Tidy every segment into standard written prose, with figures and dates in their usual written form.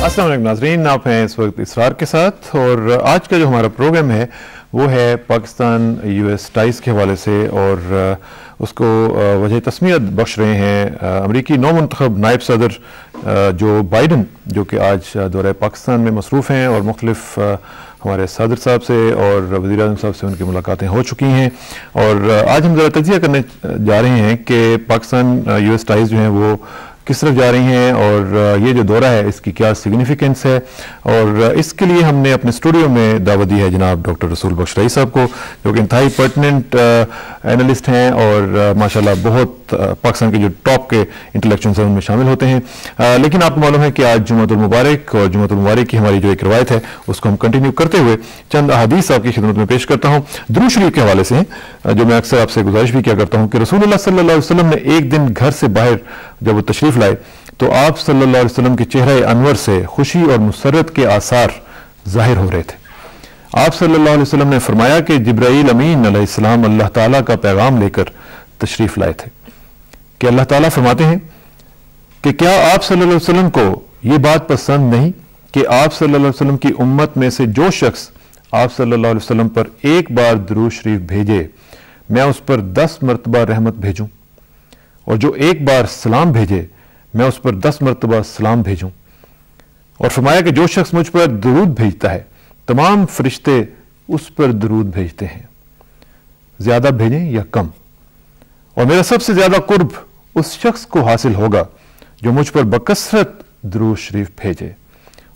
अस्सलाम वालेकुम नाज़रीन, आप हैं इस वक्त इसरार के साथ और आज का जो हमारा प्रोग्राम है वो है पाकिस्तान यूएस टाइज़ के हवाले से और उसको वजह तस्मीयत बख्श रहे हैं अमरीकी नौमुंतखब नायब सदर जो बाइडन, जो कि आज दौरे पाकिस्तान में मसरूफ़ हैं और मुख्तलिफ हमारे सदर साहब से और वज़ीर आज़म साहब से उनकी मुलाकातें हो चुकी हैं। और आज हम ज़रा तजिया करने जा रहे हैं कि पाकिस्तान यूएस टाइज़ जो हैं वो किस तरफ जा रही हैं और ये जो दौरा है इसकी क्या सिग्निफिकेंस है। और इसके लिए हमने अपने स्टूडियो में दावत दी है जनाब डॉक्टर रसूल बख्श रईस साहब को, जो कि इंतहाई पर्टिनेंट एनालिस्ट हैं और माशाल्लाह बहुत पाकिस्तान के जो टॉप के इंटेलेक्चुअल्स हैं उनमें शामिल होते हैं। लेकिन आपको मालूम है कि आज जुम्मतुल मुबारक और जुम्मतुल मुबारक की हमारी जो एक रवायत है उसको हम कंटिन्यू करते हुए चंद अहादीस आपकी खिदमत में पेश करता हूँ। दुरूद शरीफ के हवाले से जो मैं अक्सर आपसे गुजारिश भी किया करता हूँ कि रसूलुल्लाह सल्लल्लाहु अलैहि वसल्लम ने एक दिन घर से बाहर जब वो तशरीफ लाए तो आप सल्लल्लाहु अलैहि वसल्लम के चेहरे अनवर से खुशी और मुसर्रत के आसार जाहिर हो रहे थे। आप सल्लल्लाहु अलैहि वसल्लम ने फरमाया कि जिब्राईल अमीन अलैहिस्सलाम अल्लाह ताला का पैगाम लेकर तशरीफ लाए थे कि अल्लाह ताला फरमाते हैं कि क्या आप सल्लल्लाहु अलैहि वसल्लम को ये बात पसंद नहीं कि आप सल्लल्लाहु अलैहि वसल्लम की उम्मत में से जो शख्स आप सल्लल्लाहु अलैहि वसल्लम पर एक बार दुरूद शरीफ भेजे मैं उस पर 10 मरतबा रहमत भेजूं, और जो एक बार सलाम भेजे मैं उस पर 10 मरतबा सलाम भेजूं। और फरमाया कि जो शख्स मुझ पर दुरूद भेजता है तमाम फरिश्ते उस पर दुरूद भेजते हैं, ज्यादा भेजें या कम, और मेरा सबसे ज्यादा कुर्ब उस शख्स को हासिल होगा जो मुझ पर बकसरत दुरूद शरीफ भेजे।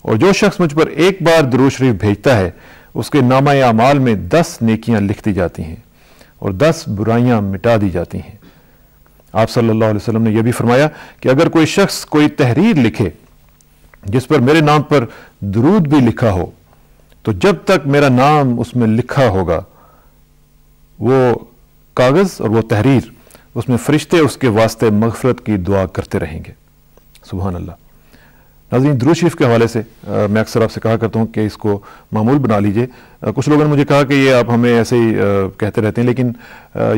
और जो शख्स मुझ पर एक बार दुरूद शरीफ भेजता है उसके नामा अमाल में 10 नेकियां लिख दी जाती हैं और 10 बुराइयां मिटा दी जाती हैं। आप सल्लल्लाहु अलैहि वसल्लम ने यह भी फरमाया कि अगर कोई शख्स कोई तहरीर लिखे जिस पर मेरे नाम पर दुरूद भी लिखा हो तो जब तक मेरा नाम उसमें लिखा होगा वो कागज और वो तहरीर उसमें फरिश्ते उसके वास्ते मग़फ़िरत की दुआ करते रहेंगे। सुभान अल्लाह। नाज़रीन, दुरूद शरीफ के हवाले से मैं अक्सर आपसे कहा करता हूँ कि इसको मामूल बना लीजिए। कुछ लोगों ने मुझे कहा कि ये आप हमें ऐसे ही कहते रहते हैं, लेकिन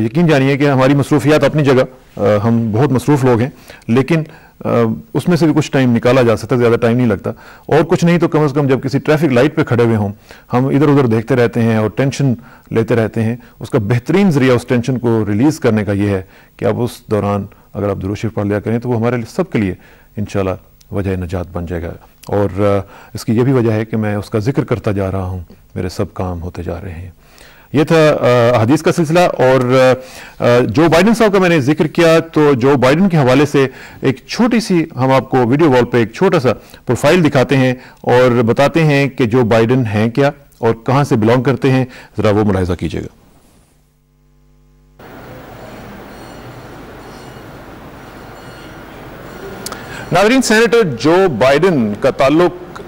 यकीन जानिए कि हमारी मसरूफियात अपनी जगह, हम बहुत मसरूफ़ लोग हैं, लेकिन उसमें से भी कुछ टाइम निकाला जा सकता है, ज़्यादा टाइम नहीं लगता। और कुछ नहीं तो कम से कम जब किसी ट्रैफिक लाइट पे खड़े हुए हों हम इधर उधर देखते रहते हैं और टेंशन लेते रहते हैं। उसका बेहतरीन ज़रिया उस टेंशन को रिलीज़ करने का ये है कि आप उस दौरान अगर आप दुरूद शरीफ पढ़ लिया करें तो वो हमारे सब के लिए इंशाल्लाह वजह नजात बन जाएगा। और इसकी यह भी वजह है कि मैं उसका जिक्र करता जा रहा हूँ, मेरे सब काम होते जा रहे हैं। ये था हदीस का सिलसिला। और जो बाइडन साहब का मैंने जिक्र किया तो जो बाइडन के हवाले से एक छोटी सी हम आपको वीडियो वॉल पे एक छोटा सा प्रोफाइल दिखाते हैं और बताते हैं कि जो बाइडन हैं क्या और कहाँ से बिलोंग करते हैं, ज़रा वो मुलाहिज़ा कीजिएगा। नाज़रीन, सेनेटर जो बाइडन का ताल्लुक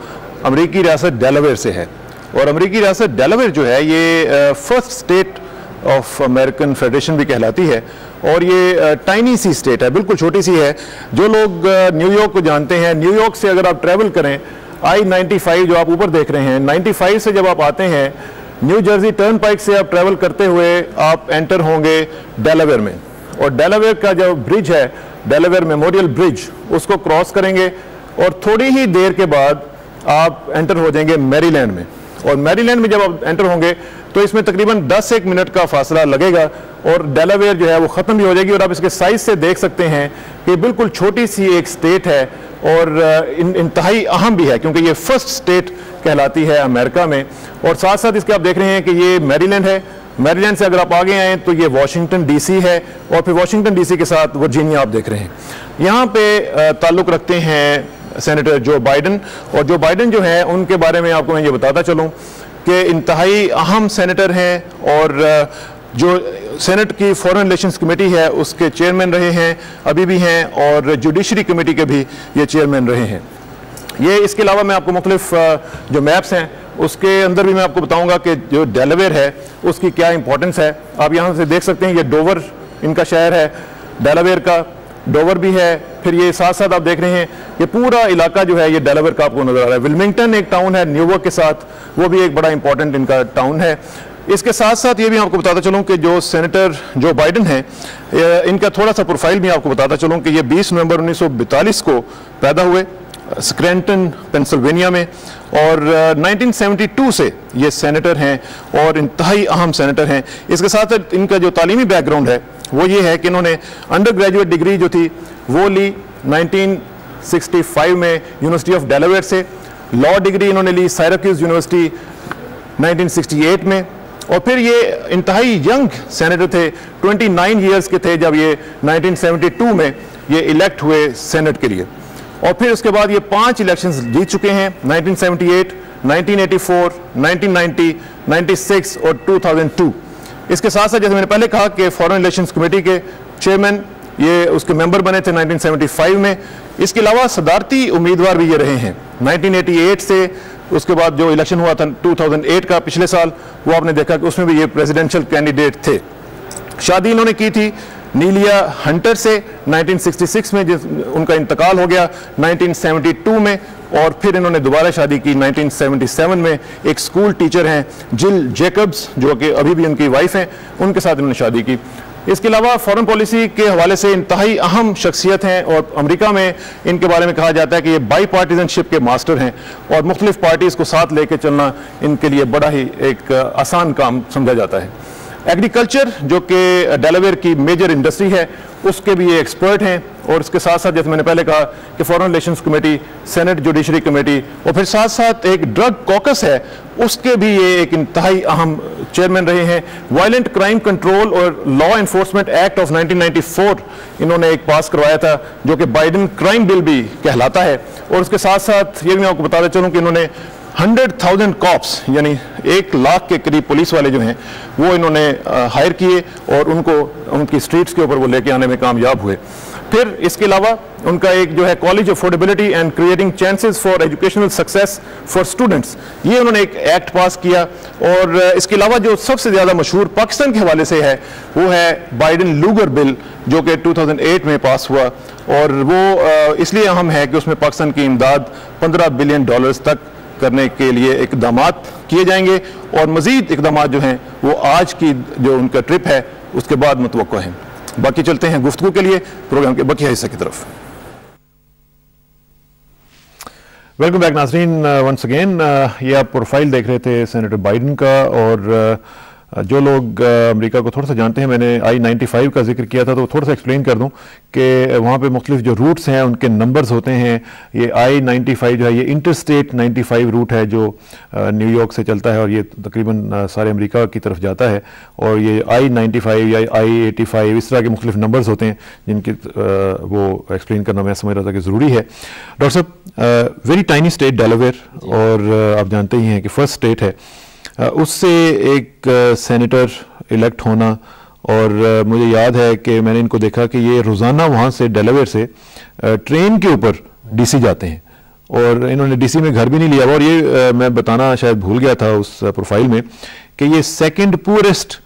अमरीकी रियासत डेलावेयर से है और अमरीकी रियासत डेलावेयर जो है ये first state of American federation भी कहलाती है और ये टाइनी सी स्टेट है, बिल्कुल छोटी सी है। जो लोग न्यूयॉर्क को जानते हैं, न्यूयॉर्क से अगर आप ट्रैवल करें I-95 जो आप ऊपर देख रहे हैं, 95 से जब आप आते हैं न्यू जर्सी टर्न पाइक से आप ट्रैवल करते हुए आप एंटर होंगे डेलावेयर में, और डेलावेयर का जो ब्रिज है डेलावेयर मेमोरियल ब्रिज उसको क्रॉस करेंगे और थोड़ी ही देर के बाद आप एंटर हो जाएंगे मैरीलैंड में। और मैरीलैंड में जब आप एंटर होंगे तो इसमें तकरीबन 10-1 मिनट का फासला लगेगा और डेलावेयर जो है वो ख़त्म भी हो जाएगी। और आप इसके साइज से देख सकते हैं कि बिल्कुल छोटी सी एक स्टेट है और इंतहाई अहम भी है क्योंकि ये फर्स्ट स्टेट कहलाती है अमेरिका में। और साथ साथ इसके आप देख रहे हैं कि ये मैरीलैंड है। मैरीलैंड से अगर आप आगे आएँ तो ये वाशिंगटन डीसी है और फिर वाशिंगटन डीसी के साथ वर्जीनिया आप देख रहे हैं। यहाँ पे ताल्लुक़ रखते हैं सेनेटर जो बाइडन। और जो बाइडन जो है उनके बारे में आपको मैं ये बताता चलूँ कि इंतहाई अहम सेनेटर हैं और जो सेनेट की फॉरेन रिलेशंस कमेटी है उसके चेयरमैन रहे हैं, अभी भी हैं, और जुडिशरी कमेटी के भी ये चेयरमैन रहे हैं। ये इसके अलावा मैं आपको मुख्तलिफ जो मैप्स हैं उसके अंदर भी मैं आपको बताऊंगा कि जो डेलावेयर है उसकी क्या इंपॉर्टेंस है। आप यहाँ से देख सकते हैं ये डोवर इनका शहर है, डेलावेयर का डोवर भी है। फिर ये साथ साथ आप देख रहे हैं ये पूरा इलाका जो है ये डेलावेयर का आपको नजर आ रहा है। विल्मिंगटन एक टाउन है न्यूयॉर्क के साथ, वो भी एक बड़ा इंपॉर्टेंट इनका टाउन है। इसके साथ साथ ये भी आपको बताता चलूँ कि जो सेनेटर जो बाइडन है इनका थोड़ा सा प्रोफाइल भी आपको बताता चलूँ कि ये 20 नवंबर 1942 को पैदा हुए स्क्रैंटन पेंसिल्वेनिया में, और 1972 से ये सेनेटर हैं और इंतहाई अहम सेनेटर हैं। इसके साथ साथ इनका जो तालीमी बैकग्राउंड है वो ये है कि इन्होंने अंडर ग्रेजुएट डिग्री जो थी वो ली 1965 में यूनिवर्सिटी ऑफ डेलावेयर से, लॉ डिग्री इन्होंने ली सायराक्यूज यूनिवर्सिटी 1968 में, और फिर ये इंतहाई यंग सेनेटर थे, 29 ईयर्स के थे जब ये 1972 में ये इलेक्ट हुए सेनेट के लिए। और फिर उसके बाद ये 5 इलेक्शंस जीत चुके हैं, 1978, 1984, 1990, 96 और 2002। इसके साथ साथ जैसे मैंने पहले कहा कि फॉरेन रिलेशंस कमेटी के चेयरमैन ये उसके मेंबर बने थे 1975 में। इसके अलावा सदारती उम्मीदवार भी ये रहे हैं 1988 से। उसके बाद जो इलेक्शन हुआ था 2008 का पिछले साल, वो आपने देखा कि उसमें भी ये प्रेसिडेंशियल कैंडिडेट थे। शादी इन्होंने की थी नीलिया हंटर से 1966 में, उनका इंतकाल हो गया 1972 में, और फिर इन्होंने दोबारा शादी की 1977 में। एक स्कूल टीचर हैं जिल जेकब्स, जो कि अभी भी उनकी वाइफ हैं, उनके साथ इन्होंने शादी की। इसके अलावा फॉरेन पॉलिसी के हवाले से इंतहाई अहम शख्सियत हैं, और अमेरिका में इनके बारे में कहा जाता है कि ये बाई पार्टीजनशिप के मास्टर हैं, और मुख्तलिफ पार्टीज़ को साथ लेके चलना इनके लिए बड़ा ही एक आसान काम समझा जाता है। एग्रीकल्चर जो कि डेलावेयर की मेजर इंडस्ट्री है, उसके भी ये एक्सपर्ट हैं, और इसके साथ साथ जैसे मैंने पहले कहा कि foreign relations committee, senate judiciary committee, और फिर साथ साथ एक ड्रग कॉकस है, उसके भी ये एक इंतहाई अहम चेयरमैन रहे हैं। वायलेंट क्राइम कंट्रोल और लॉ एनफोर्समेंट एक्ट ऑफ 1994 इन्होंने एक पास करवाया था, जो कि बाइडन क्राइम बिल भी कहलाता है। और उसके साथ साथ ये भी मैं आपको बताता चलूँ कि इन्होंने 100,000 कॉप्स यानी 1 लाख के करीब पुलिस वाले जो हैं वो इन्होंने हायर किए, और उनको उनकी स्ट्रीट्स के ऊपर वो लेके आने में कामयाब हुए। फिर इसके अलावा उनका एक जो है college affordability and creating chances for educational success for students, ये उन्होंने एक एक्ट पास किया। और इसके अलावा जो सबसे ज़्यादा मशहूर पाकिस्तान के हवाले से है वो है बाइडन लूगर बिल, जो कि 2008 में पास हुआ, और वो इसलिए अहम है कि उसमें पाकिस्तान की इमदाद $15 बिलियन तक करने के लिए इकदाम किए जाएंगे, और मजीद इकदाम जो हैं वो आज की जो उनका ट्रिप है उसके बाद मुतवक्को हैं। बाकी चलते हैं गुफ्तगू के लिए प्रोग्राम के बकिया हिस्से की तरफ। वेलकम बैक नाज़रीन, वंस अगेन ये आप प्रोफाइल देख रहे थे सेनेटर बाइडन का, और जो लोग अमेरिका को थोड़ा सा जानते हैं, मैंने I-95 का जिक्र किया था, तो थोड़ा सा एक्सप्लेन कर दूं कि वहाँ पे मुख्तलिफ जो रूट्स हैं उनके नंबर्स होते हैं। ये I-95 जो है ये इंटरस्टेट 95 रूट है जो न्यूयॉर्क से चलता है, और ये तकरीबन सारे अमेरिका की तरफ जाता है। और ये I-95 या I-85 इस तरह के मुख्तलिफ नंबर्स होते हैं जिनके वो एक्सप्लेन करना मैं समझ रहा था कि ज़रूरी है। डॉक्टर साहब, वेरी टाइनी स्टेट डेलावेयर, और आप जानते ही हैं कि फर्स्ट स्टेट है, उससे एक सेनेटर इलेक्ट होना, और मुझे याद है कि मैंने इनको देखा कि ये रोज़ाना वहाँ से डेलावेयर से ट्रेन के ऊपर डीसी जाते हैं, और इन्होंने डीसी में घर भी नहीं लिया। और ये मैं बताना शायद भूल गया था उस प्रोफाइल में कि ये सेकंड पुअरेस्ट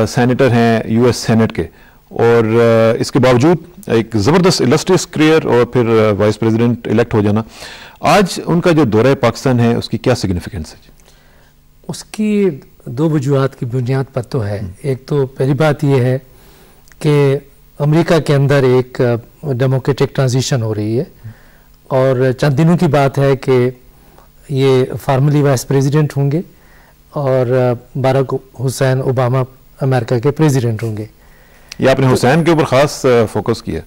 सेनेटर हैं यूएस सेनेट के, और इसके बावजूद एक ज़बरदस्त इलस्ट्रियस करियर और फिर वाइस प्रेसिडेंट इलेक्ट हो जाना। आज उनका जो दौरा पाकिस्तान है उसकी क्या सिग्निफिकेंस है? उसकी 2 वजूहात की बुनियाद पर तो है। एक तो पहली बात यह है कि अमेरिका के अंदर एक डेमोक्रेटिक ट्रांजिशन हो रही है, और चंद दिनों की बात है कि ये फार्मली वाइस प्रेसिडेंट होंगे, और बाराक हुसैन ओबामा अमेरिका के प्रेसिडेंट होंगे। ये आपने हुसैन के ऊपर ख़ास फोकस किया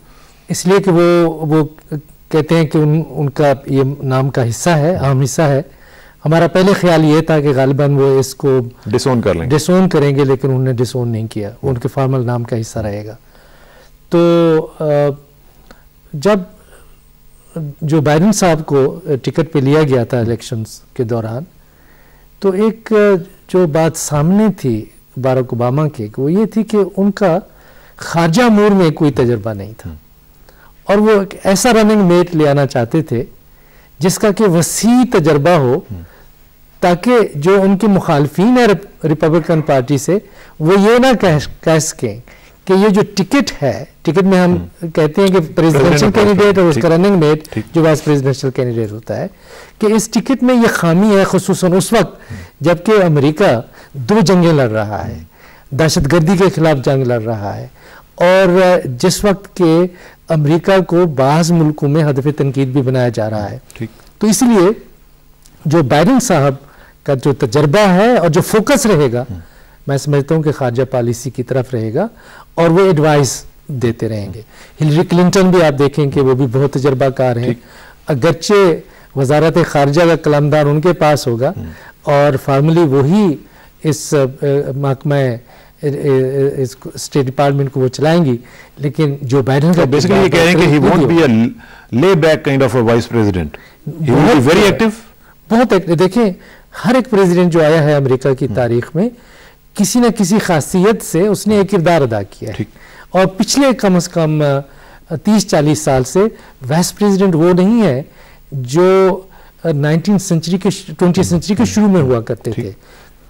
इसलिए कि वो कहते हैं कि उनका ये नाम का हिस्सा है, अहम हिस्सा है। हमारा पहले ख्याल ये था कि गालिबन वो इसको डिसोन करेंगे, लेकिन उन्होंने डिसोन नहीं किया, वो उनके फॉर्मल नाम का हिस्सा रहेगा। तो जब जो बाइडन साहब को टिकट पे लिया गया था इलेक्शंस के दौरान, तो एक जो बात सामने थी बाराक ओबामा के, वो ये थी कि उनका खारजा अमूर में कोई तजर्बा नहीं था, और वो एक ऐसा रनिंग मेट ले आना चाहते थे जिसका कि वसी तजर्बा हो, ताकि जो उनके मुखालफीन है रिपब्लिकन पार्टी से, वो ये ना कह सकें कि ये जो टिकट है, टिकट में हम कहते हैं कि प्रेसिडेंशियल कैंडिडेट और उसका रनिंग मेट जो वाइस प्रेसिडेंशियल कैंडिडेट होता है, कि इस टिकट में ये खामी है, खुसूसन उस वक्त जबकि अमेरिका 2 जंगें लड़ रहा है, दहशतगर्दी के खिलाफ जंग लड़ रहा है, और जिस वक्त के अमेरिका को बाज़ मुल्कों में हदफ तनकीद भी बनाया जा रहा है। तो इसलिए जो बाइडेन साहब का जो तजर्बा है और जो फोकस रहेगा, मैं समझता हूँ कि खारजा पॉलिसी की तरफ रहेगा और वो एडवाइस देते रहेंगे। हिलरी क्लिंटन भी आप देखें कि वो भी बहुत तजर्बाकार हैं, अगरचे वजारत खारजा का कलमदार उनके पास होगा और फार्मली वही इस महकमा इस स्टेट डिपार्टमेंट को वो चलाएंगी, लेकिन जो बाइडेन का बेसिकली ये कह रहे हैं कि ही वोंट बी अ ले back kind of a vice president, he will be very active, बहुत एक्टिव। देखें हर एक प्रेसिडेंट जो आया है अमेरिका की तारीख में किसी न किसी खासियत से उसने एक किरदार अदा किया है, और पिछले कम से कम 30-40 साल से वाइस प्रेसिडेंट वो नहीं है जो 20वीं सेंचुरी के शुरू में हुआ करते थे।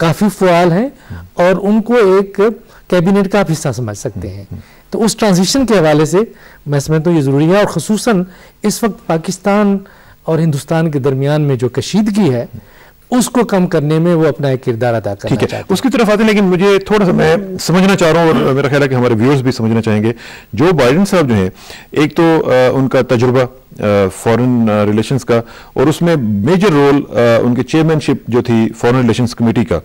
काफ़ी फ़ुआल हैं और उनको एक कैबिनेट का आप हिस्सा समझ सकते हैं। तो उस ट्रांजिशन के हवाले से मैं समझता हूँ ये ज़रूरी है, और ख़ुसूसन इस वक्त पाकिस्तान और हिंदुस्तान के दरमियान में जो कशीदगी है उसको कम करने में वो अपना एक किरदार अदा करना चाहते हैं। उसकी तरफ आते हैं, लेकिन मुझे थोड़ा सा मैं समझना चाह रहा हूँ और मेरा ख्याल है कि हमारे व्यूअर्स भी समझना चाहेंगे। जो बाइडेन साहब जो हैं, एक तो उनका तजुर्बा फॉरेन रिलेशंस का, और उसमें मेजर रोल उनके चेयरमैनशिप जो थी फॉरेन रिलेशंस कमेटी का,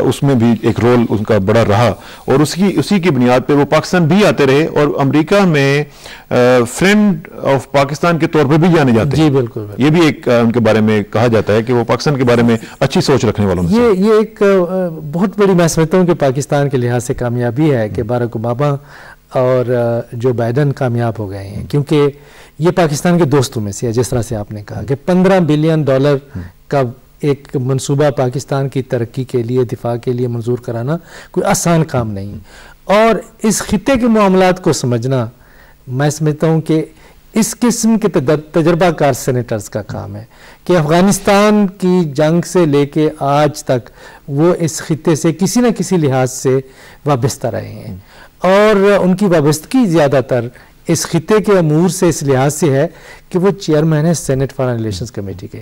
उसमें भी एक रोल उनका बड़ा रहा, और उसी की बुनियाद पे वो पाकिस्तान भी आते रहे और अमेरिका में फ्रेंड ऑफ पाकिस्तान के तौर पे भी जाने जाते हैं। जी बिल्कुल, बिल्कुल। ये भी एक उनके बारे में कहा जाता है कि वो पाकिस्तान के बारे में अच्छी सोच रखने वालों में ये एक बहुत बड़ी, मैं समझता हूँ कि पाकिस्तान के लिहाज से कामयाबी है कि बाराक ओबामा और जो बाइडेन कामयाब हो गए हैं, क्योंकि ये पाकिस्तान के दोस्तों में से है। जिस तरह से आपने कहा कि $15 बिलियन का एक मंसूबा पाकिस्तान की तरक्की के लिए, दिफा के लिए मंजूर कराना कोई आसान काम नहीं, और इस खित्ते के मामलात को समझना मैं समझता हूँ कि इस किस्म के तजर्बाकार सेनेटर्स का काम है कि अफ़गानिस्तान की जंग से लेके आज तक वो इस खित्ते से किसी न किसी लिहाज से वाबस्ता रहे हैं, और उनकी वाबस्तगी ज़्यादातर इस खित्ते के अमूर से इस लिहाज से है कि वो चेयरमैन है सेनेट फॉरेन रिलेशंस कमेटी के।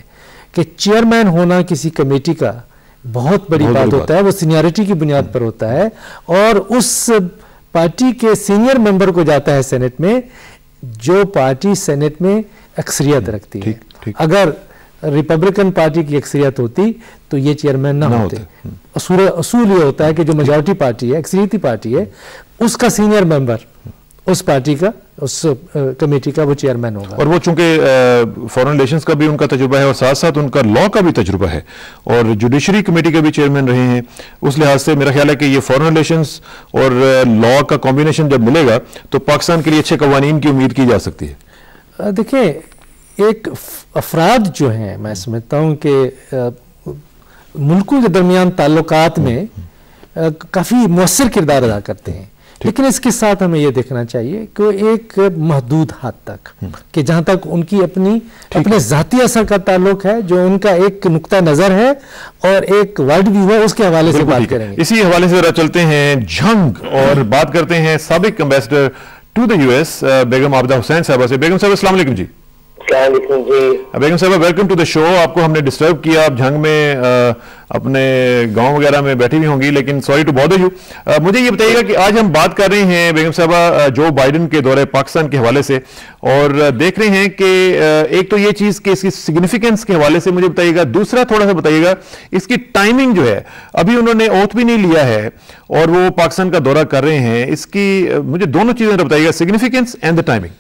कि चेयरमैन होना किसी कमेटी का बहुत बड़ी बात होता है, वो सीनियरिटी की बुनियाद पर होता है, और उस पार्टी के सीनियर मेंबर को जाता है सेनेट में जो पार्टी सेनेट में अक्सरियत रखती है। अगर रिपब्लिकन पार्टी की अक्सरियत होती तो ये चेयरमैन ना होते। असूल ये होता है कि जो मेजॉरिटी पार्टी है, अक्सरियती पार्टी है, उसका सीनियर मेंबर उस पार्टी का, उस कमेटी का वो चेयरमैन होगा। और वो चूंकि फॉरेन रिलेशंस का भी उनका तजुर्बा है और साथ साथ उनका लॉ का भी तजुर्बा है, और जुडिशरी कमेटी के भी चेयरमैन रहे हैं, उस लिहाज से मेरा ख्याल है कि ये फॉरेन रिलेशंस और लॉ का कॉम्बिनेशन जब मिलेगा तो पाकिस्तान के लिए अच्छे कवानीन की उम्मीद की जा सकती है। देखिए एक अफराद जो हैं, मैं समझता हूँ कि मुल्कों के दरमियान ताल्लुकात में काफ़ी मुअस्सर किरदार अदा करते हैं, लेकिन इसके साथ हमें यह देखना चाहिए कि एक महदूद हद तक कि जहां तक उनकी अपने जाती असर का ताल्लुक है, जो उनका एक नुक्ता नजर है और एक वर्ल्ड व्यू है, उसके हवाले से बात करेंगे। इसी हवाले से चलते हैं जंग और बात करते हैं साबिक एम्बेसडर टू द यूएस बेगम आबिदा हुसैन साहबा से। बेगम साहब अस्सलाम वालेकुम जी। बेगम साहब वेलकम टू द शो। आपको हमने डिस्टर्ब किया, आप जंग में अपने गांव वगैरह में बैठी हुई होंगी, लेकिन सॉरी टू बॉदर यू। मुझे ये बताइएगा कि आज हम बात कर रहे हैं बेगम साहबा जो बाइडेन के दौरे पाकिस्तान के हवाले से, और देख रहे हैं कि एक तो ये चीज़ कि इसकी सिग्निफिकेंस के हवाले से मुझे बताइएगा, दूसरा थोड़ा सा बताइएगा इसकी टाइमिंग जो है, अभी उन्होंने ओथ भी नहीं लिया है और वो पाकिस्तान का दौरा कर रहे हैं, इसकी मुझे दोनों चीज़ें बताइएगा, सिग्निफिकेंस एंड द टाइमिंग।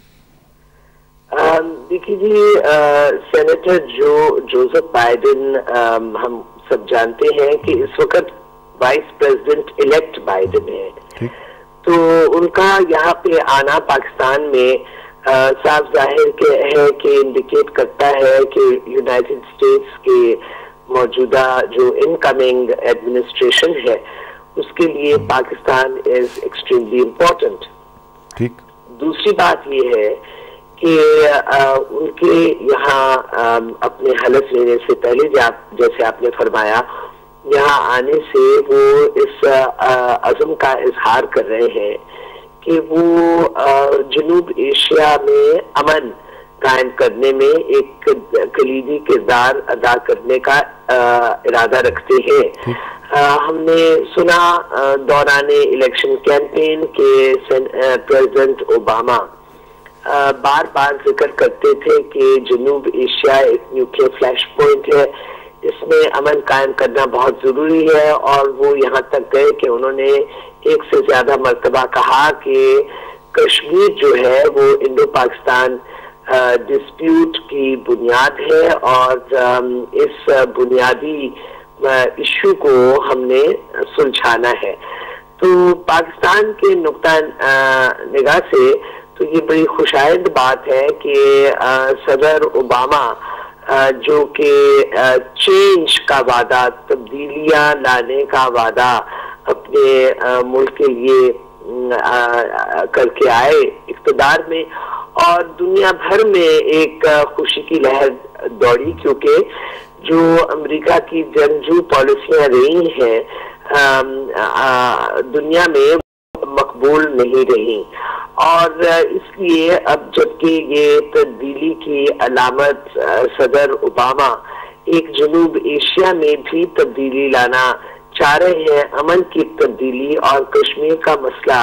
देखिए जी, सेनेटर जोसेफ बाइडेन, हम सब जानते हैं कि इस वक्त वाइस प्रेसिडेंट इलेक्ट बाइडेन है, तो उनका यहाँ पे आना पाकिस्तान में साफ जाहिर है कि इंडिकेट करता है कि यूनाइटेड स्टेट्स के मौजूदा जो इनकमिंग एडमिनिस्ट्रेशन है उसके लिए पाकिस्तान इज एक्सट्रीमली इम्पोर्टेंट। ठीक, दूसरी बात ये है कि उनके यहाँ अपने हलफ लेने से पहले जैसे आपने फरमाया, यहाँ आने से वो इस अज़म का इजहार कर रहे हैं कि वो जनूब एशिया में अमन कायम करने में एक कलीदी किरदार अदा करने का इरादा रखते हैं। हमने सुना दौरान इलेक्शन कैंपेन के प्रेसिडेंट ओबामा बार बार जिक्र करते थे कि जनूब एशिया एक न्यूक्लियर फ्लैश पॉइंट है, इसमें अमन कायम करना बहुत जरूरी है। और वो यहाँ तक गए कि उन्होंने एक से ज्यादा मर्तबा कहा कि कश्मीर जो है वो इंडो पाकिस्तान डिस्प्यूट की बुनियाद है और इस बुनियादी इश्यू को हमने सुलझाना है। तो पाकिस्तान के नुक्ता निगाह से तो ये बड़ी खुशाइंद बात है कि सदर ओबामा जो कि चेंज का वादा, तब्दीलियां लाने का वादा अपने मुल्क के लिए करके आए इक़्तिदार में, और दुनिया भर में एक खुशी की लहर दौड़ी, क्योंकि जो अमेरिका की जंगजू पॉलिसियां रही हैं दुनिया में मकबूल नहीं रही। और इसलिए अब जबकि ये तब्दीली की अलामत सदर ओबामा एक जनूब एशिया में भी तब्दीली लाना चाह रहे हैं, अमन की तब्दीली और कश्मीर का मसला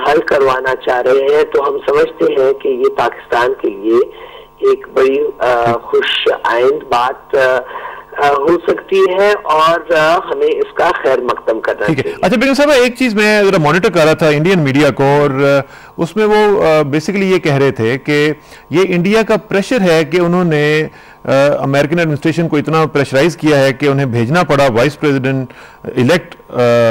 हल करवाना चाह रहे हैं, तो हम समझते हैं कि ये पाकिस्तान के लिए एक बड़ी खुश आइंद बात हो सकती है और हमें इसका खैर मकदम करना चाहिए। अच्छा बेगम साहब, एक चीज मैं जरा मॉनिटर कर रहा था इंडियन मीडिया को, और उसमें वो बेसिकली ये कह रहे थे कि ये इंडिया का प्रेशर है कि उन्होंने अमेरिकन एडमिनिस्ट्रेशन को इतना प्रेशराइज किया है कि उन्हें भेजना पड़ा vice president elect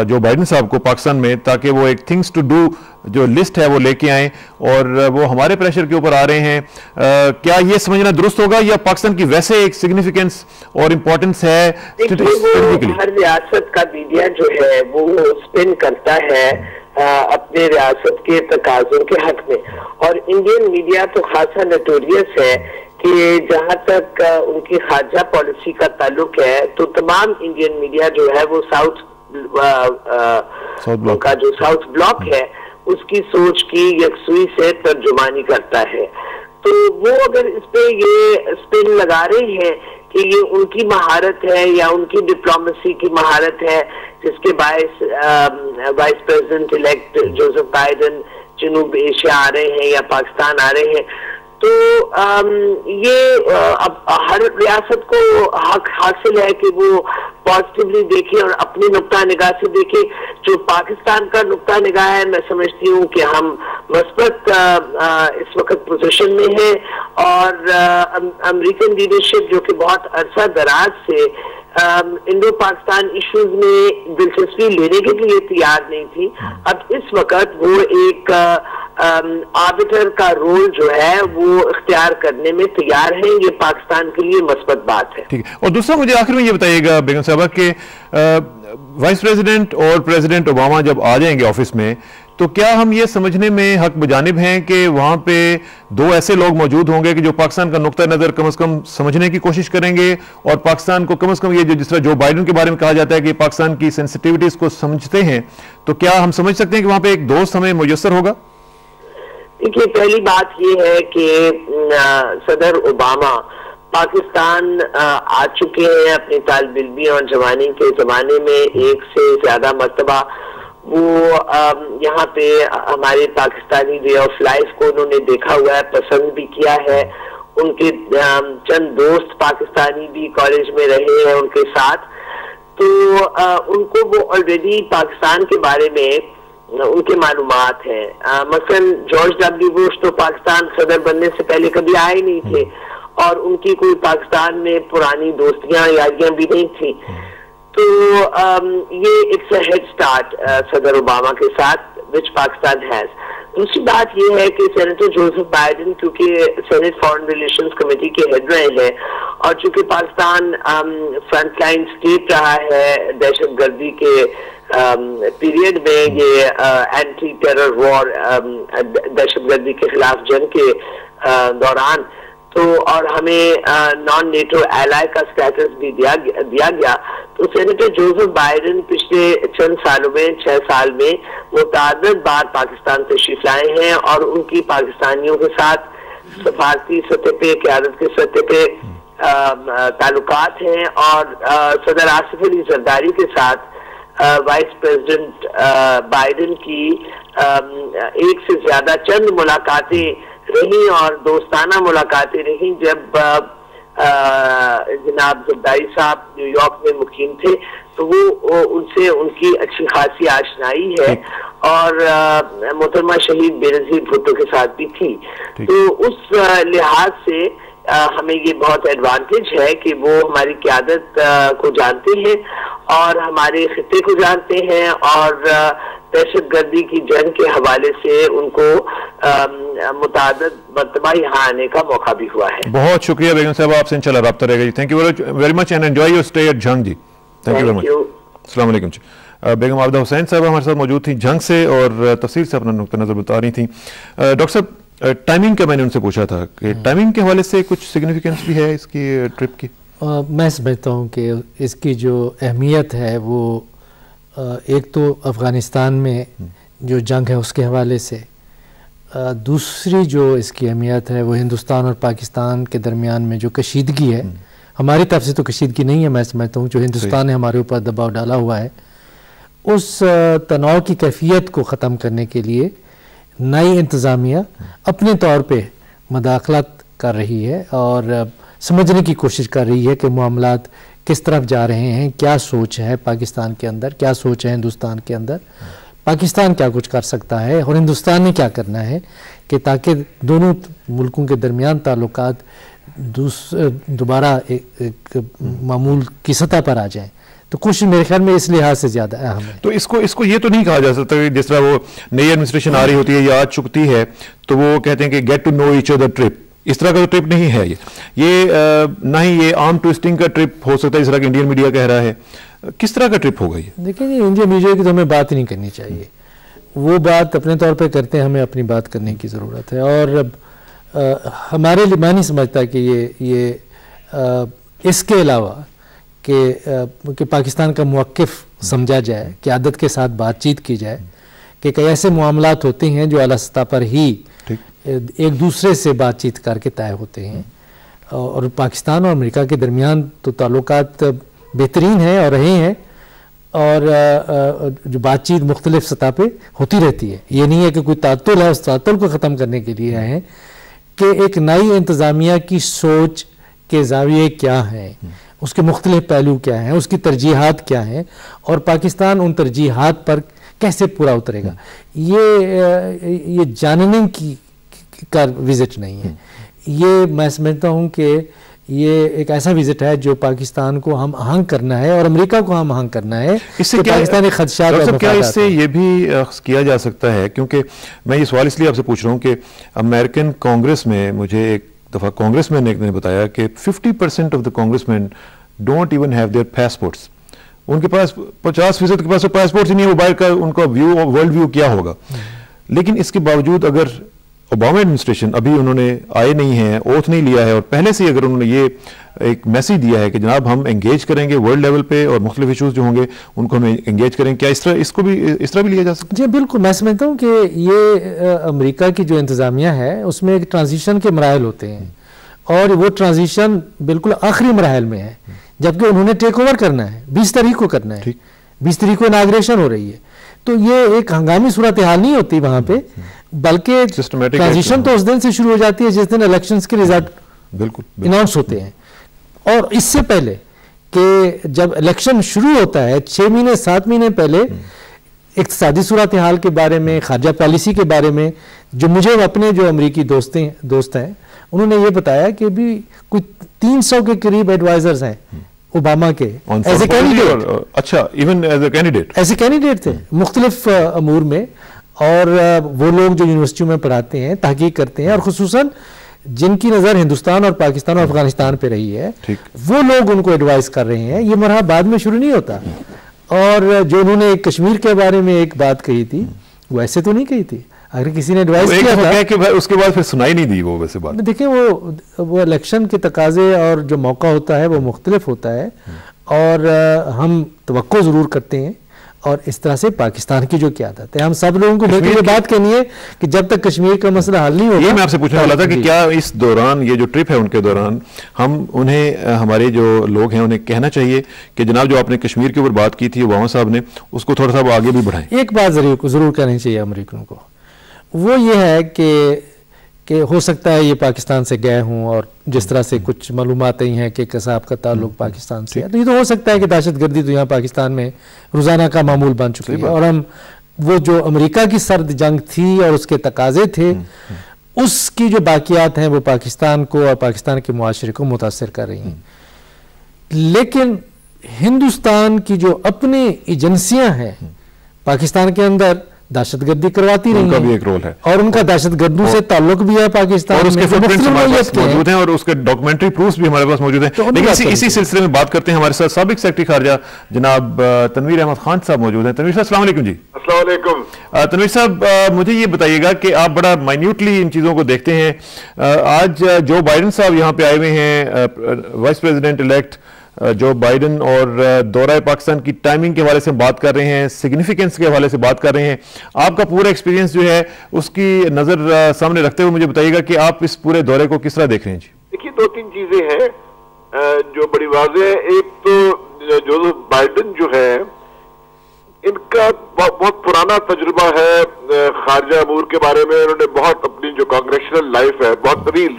Joe Biden साहब को पाकिस्तान में, ताकि वो एक थिंग्स टू डू जो लिस्ट है वो लेके आए, और वो हमारे प्रेशर के ऊपर आ रहे हैं। क्या ये समझना दुरुस्त होगा या पाकिस्तान की वैसे एक सिग्निफिकेंस और इम्पोर्टेंस है? हर रियासत का मीडिया जो है वो स्पिन करता है अपने रियासत के तकाज़ों के हक में, और इंडियन मीडिया तो खासा नोटोरियस है कि जहां तक उनकी खारजा पॉलिसी का ताल्लुक है तो तमाम इंडियन मीडिया जो है वो साउथ का जो साउथ ब्लॉक है उसकी सोच की यकसुई से तर्जुमानी करता है। तो वो अगर इस पे ये स्पिन लगा रहे हैं कि ये उनकी महारत है या उनकी डिप्लोमेसी की महारत है जिसके बायस vice president elect Joseph Biden जनूब एशिया आ रहे हैं या पाकिस्तान आ रहे हैं, तो ये अब हर रियासत को हक हासिल है कि वो पॉजिटिवली देखे और अपनी नुक्ता निगाह से देखे। जो पाकिस्तान का नुक्ता निगाह है, मैं समझती हूँ कि हम मस्बत इस वक्त पोजीशन में है, और अमेरिकन लीडरशिप जो कि बहुत अरसा दराज से इंडो पाकिस्तान इश्यूज में दिलचस्पी लेने के लिए तैयार नहीं थी, अब इस वक्त वो एक आर्बिटर का रोल जो है वो इख्तियार करने में तैयार है। ये पाकिस्तान के लिए मस्बत बात है। ठीक है। और दूसरा मुझे आखिर में ये बताइएगा बेगम साहबा कि वाइस प्रेसिडेंट और प्रेसिडेंट ओबामा जब आ जाएंगे ऑफिस में, तो क्या हम ये समझने में हक बजानिब हैं कि वहां पे दो ऐसे लोग मौजूद होंगे कि जो पाकिस्तान का नुक्ता नजर कम से कम समझने की कोशिश करेंगे, और पाकिस्तान को कम से कम ये जो जिस तरह जो बाइडेन के बारे में कहा जाता है कि पाकिस्तान की सेंसिटिविटीज को समझते हैं, तो क्या हम समझ सकते हैं कि वहां पे एक दोस्त हमें मुयस्सर होगा? देखिए, पहली बात यह है कि सदर ओबामा पाकिस्तान आ चुके हैं अपनी तालिब इल्मी और जवानी के जमाने में एक से ज्यादा मर्तबा। वो यहाँ पे हमारे पाकिस्तानी वे ऑफ लाइफ को उन्होंने देखा हुआ है, पसंद भी किया है। उनके चंद दोस्त पाकिस्तानी भी कॉलेज में रहे हैं उनके साथ, तो उनको वो ऑलरेडी पाकिस्तान के बारे में उनके मालूमात है। मसलन जॉर्ज डब्ल्यू बुश तो पाकिस्तान सदर बनने से पहले कभी आए नहीं थे, और उनकी कोई पाकिस्तान में पुरानी दोस्तियां यादियां भी नहीं थी। तो ये इट्स अ हेड स्टार्ट सदर ओबामा के साथ विच पाकिस्तान हैज। दूसरी बात ये है कि सेनेटर जोसेफ बाइडेन क्योंकि सेनेट फॉरेन रिलेशंस कमेटी के हेड रहे हैं, और चूंकि पाकिस्तान फ्रंटलाइन स्टेट रहा है दहशतगर्दी के पीरियड में, ये एंटी टेरर वॉर दहशतगर्दी के खिलाफ जंग के दौरान, तो और हमें नॉन नेटो एलाय का स्टेटस भी दिया गया। तो सेनेटर जोसेफ बाइडेन पिछले चंद सालों में 6 साल में मुतादिद बार पाकिस्तान तशरीफ लाए हैं, और उनकी पाकिस्तानियों के साथ सफारती सतह पे, क़यादत के सतह पे ताल्लुकात हैं। और सदर आसिफ अली जरदारी के साथ वाइस प्रेसिडेंट बाइडेन की एक से ज्यादा चंद मुलाकातें रही और दोस्ताना मुलाकातें रही जब जनाब जरदारी साहब न्यूयॉर्क में मुकीम थे, तो वो उनसे उनकी अच्छी खासी आशनाई है और मोहतरमा शहीद बेनजीर भुट्टो के साथ भी थी। तो उस लिहाज से हमें ये बहुत एडवांटेज है कि वो हमारी क़यादत को जानते हैं और हमारे खित्ते को जानते हैं और दहशतगर्दी की जंग के हवाले से उनको मुतादिद मरतबा यहाँ आने का मौका भी हुआ है। बहुत शुक्रिया बेगम साहब, आपसे इंशाल्लाह राब्ता रहेगा जी। Thank you very much and enjoy your stay at Jang ji. Thank you very much. अस्सलाम वालेकुम जी। बेगम आबिदा हुसैन साहब हमारे साथ मौजूद थी जंग से और तफसील से अपना नुक्ता नज़र बता रही थी। डॉक्टर साहब, टाइमिंग का मैंने उनसे पूछा था कि टाइमिंग के हवाले से कुछ सिग्निफिकेंस भी है इसकी ट्रिप की? मैं समझता हूँ कि इसकी जो अहमियत है वो एक तो अफ़गानिस्तान में जो जंग है उसके हवाले से, दूसरी जो इसकी अहमियत है वो हिंदुस्तान और पाकिस्तान के दरमियान में जो कशीदगी है, हमारी तरफ से तो कशीदगी नहीं है, मैं समझता हूँ जो हिंदुस्तान ने हमारे ऊपर दबाव डाला हुआ है, उस तनाव की कैफियत को ख़त्म करने के लिए नई इंतज़ामिया अपने तौर पे मदाखलत कर रही है और समझने की कोशिश कर रही है कि मामलात किस तरफ जा रहे हैं, क्या सोच है पाकिस्तान के अंदर, क्या सोच है हिंदुस्तान के अंदर, पाकिस्तान क्या कुछ कर सकता है और हिंदुस्तान ने क्या करना है कि ताकि दोनों मुल्कों के दरमियान ताल्लुकात दोबारा एक मामूल की सतह पर आ जाएं। तो कोशिश मेरे ख्याल में इस लिहाज से ज्यादा अहम है। तो इसको ये तो नहीं कहा जा सकता कि जिस तरह वो नई एडमिनिस्ट्रेशन आ रही होती है या आ चुकती है तो वो कहते हैं कि get to know each other trip, इस तरह का तो ट्रिप नहीं है ये ना ही ये आर्म ट्विस्टिंग का ट्रिप हो सकता है इस तरह का इंडियन मीडिया कह रहा है। किस तरह का ट्रिप होगा ये? देखिए जी, इंडियन मीडिया की तो हमें बात ही नहीं करनी चाहिए, वो बात अपने तौर पर करते हैं, हमें अपनी बात करने की ज़रूरत है। और हमारे लिए मैं नहीं समझता कि ये इसके अलावा कि पाकिस्तान का मौक़िफ़ समझा जाए, क़यादत के साथ बातचीत की जाए कि कई ऐसे मामलात होते हैं जो आला सतह पर ही एक दूसरे से बातचीत करके तय होते हैं और पाकिस्तान और अमेरिका के दरमियान तो ताल्लुकात बेहतरीन हैं और रहे हैं और जो बातचीत मुख्तलिफ सतह पे होती रहती है। ये नहीं है कि कोई तातुल है, उस तातुल को ख़त्म करने के लिए आए हैं कि एक नई इंतज़ामिया की सोच के ज़ाविये क्या हैं, उसके मुख्तलिफ पहलू क्या हैं, उसकी तरजीहात क्या हैं और पाकिस्तान उन तरजीहात पर कैसे पूरा उतरेगा। ये जानने का विज़िट नहीं है, ये मैं समझता हूँ कि ये एक ऐसा विजिट है जो पाकिस्तान को हम आहंग करना है और अमेरिका को हम आहंग करना है। इससे तो पाकिस्तानी खदशात क्या इससे ये भी किया जा सकता है, क्योंकि मैं ये सवाल इसलिए आपसे पूछ रहा हूँ कि अमेरिकन कांग्रेस में मुझे एक दफ़ा कांग्रेसमैन ने बताया कि 50% of the congressman don't even have their passports. उनके पास 50% के पास तो पासपोर्ट ही नहीं है, वो बाहर का उनका व्यू वर्ल्ड व्यू क्या होगा। लेकिन इसके बावजूद अगर ओबामा एडमिनिस्ट्रेशन अभी उन्होंने आए नहीं है, ओथ नहीं लिया है और पहले से अगर उन्होंने ये एक मैसेज दिया है कि जनाब हम एंगेज करेंगे वर्ल्ड लेवल पे और मुख्तलिफ इशूज़ जो होंगे उनको हम एंगेज करेंगे, क्या इसको भी इस तरह भी लिया जा सकता है? जी बिल्कुल, मैं समझता हूँ कि ये अमेरिका की जो इंतज़ामिया है उसमें एक ट्रांजिशन के मराहल होते हैं और वो ट्रांजिशन बिल्कुल आखिरी मराहल में है, जबकि उन्होंने टेक ओवर करना है, 20 तारीख को करना है, 20 तारीख को इनाग्रेशन हो रही है। तो ये एक हंगामी सूरत हाल नहीं होती वहाँ पे, बल्कि ट्रांजिशन तो उस दिन से शुरू हो जाती है जिस दिन इलेक्शंस के रिजल्ट बिल्कुल अनाउंस होते हैं। और इससे पहले कि जब इलेक्शन शुरू होता है 6 महीने 7 महीने पहले इक़्तिसादी सूरत हाल के बारे में, खारजा पॉलिसी के बारे में, जो मुझे अपने जो अमरीकी दोस्त हैं उन्होंने ये बताया कि भी कोई 300 के करीब एडवाइजर्स हैं ओबामा के एज ए कैंडिडेट। अच्छा, इवन एज ए कैंडिडेट, ऐसे कैंडिडेट थे मुख्तलिफ अमूर में, और वो लोग जो यूनिवर्सिटियों में पढ़ाते हैं, तहकीक करते हैं और खुसूसन जिनकी नज़र हिंदुस्तान और पाकिस्तान और अफगानिस्तान पे रही है, वो लोग उनको एडवाइस कर रहे हैं। ये मरहला बाद में शुरू नहीं होता। और जो उन्होंने कश्मीर के बारे में एक बात कही थी वो ऐसे तो नहीं कही थी, अगर किसी ने एडवाइस किया था कि उसके बाद फिर सुनाई नहीं दी वो वैसे बात। देखिए वो इलेक्शन के तकाजे और जो मौका होता है वो मुख्तलिफ होता है और हम तवक्को ज़रूर करते हैं और इस तरह से पाकिस्तान की जो क़यादत है, हम सब लोगों को मिलकर बात करनी है कि जब तक कश्मीर का मसला हल नहीं होगा। ये मैं आपसे पूछने वाला था कि क्या इस दौरान, ये जो ट्रिप है उनके दौरान, हम उन्हें, हमारे जो लोग हैं उन्हें कहना चाहिए कि जनाब जो आपने कश्मीर के ऊपर बात की थी ओबामा साहब ने, उसको थोड़ा सा आगे भी बढ़ाएं। एक बात जरूर करनी चाहिए अमेरिकनों को, वो ये है कि हो सकता है ये पाकिस्तान से गए हों और जिस तरह से कुछ मालूमात आई हैं कि कसाब का ताल्लुक पाकिस्तान से है, तो ये तो हो सकता है कि दहशतगर्दी तो यहाँ पाकिस्तान में रोज़ाना का मामूल बन चुकी है, और हम वो जो अमेरिका की सर्द जंग थी और उसके तकाजे थे, उसकी जो बाकियात हैं वो पाकिस्तान को और पाकिस्तान के मुआशरे को मुतासर कर रही हैं। लेकिन हिंदुस्तान की जो अपनी एजेंसियां हैं पाकिस्तान के अंदर दहशतगर्दी करवाती रही उनका भी एक रोल है, और उनका दहशतगर्दों से ताल्लुक भी है पाकिस्तान और उसके फुटप्रिंट्स हमारे पास मौजूद हैं और उसके डॉक्यूमेंट्री प्रूफ्स भी हमारे पास मौजूद हैं। तो लेकिन इसी सिलसिले में बात करते हैं, हमारे साथ साबिक सेक्रेटरी खारजा जनाब तनवीर अहमद खान साहब मौजूद हैं। तनवीर साहब अस्सलाम वालेकुम जी। अस्सलाम वालेकुम। तनवीर साहब, मुझे ये बताइएगा कि आप बड़ा माइन्यूटली इन चीज़ों को देखते हैं। आज जो बाइडन साहब यहाँ पे आए हुए हैं, वाइस प्रेसिडेंट इलेक्ट जो बाइडन, और दौरा पाकिस्तान की टाइमिंग के हवाले से बात कर रहे हैं, सिग्निफिकेंस के हवाले से बात कर रहे हैं, आपका पूरा एक्सपीरियंस जो है उसकी नज़र सामने रखते हुए मुझे बताइएगा कि आप इस पूरे दौरे को किस तरह देख रहे हैं जी। देखिए, दो तीन चीजें हैं जो बड़ी वाज़ेह है। एक तो जो बाइडन जो है, इनका बहुत पुराना तजुर्बा है खारजा अमूर के बारे में। उन्होंने बहुत अपनी जो कांग्रेशनल लाइफ है, बहुत तवील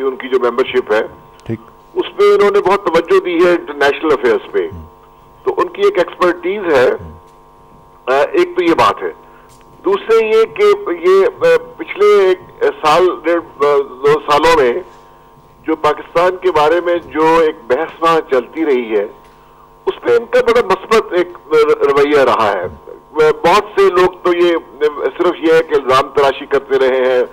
उनकी जो मेंबरशिप है, ठीक, उसमें इन्होंने बहुत तवज्जो दी है इंटरनेशनल अफेयर्स पे, तो उनकी एक एक्सपर्टीज है। एक तो ये बात है। दूसरे ये कि ये पिछले एक साल 1.5-2 सालों में जो पाकिस्तान के बारे में जो एक बहस वहां चलती रही है, उस पर इनका बड़ा मस्बत एक रवैया रहा है। बहुत से लोग तो ये सिर्फ ये है कि इल्जाम तराशी करते रहे हैं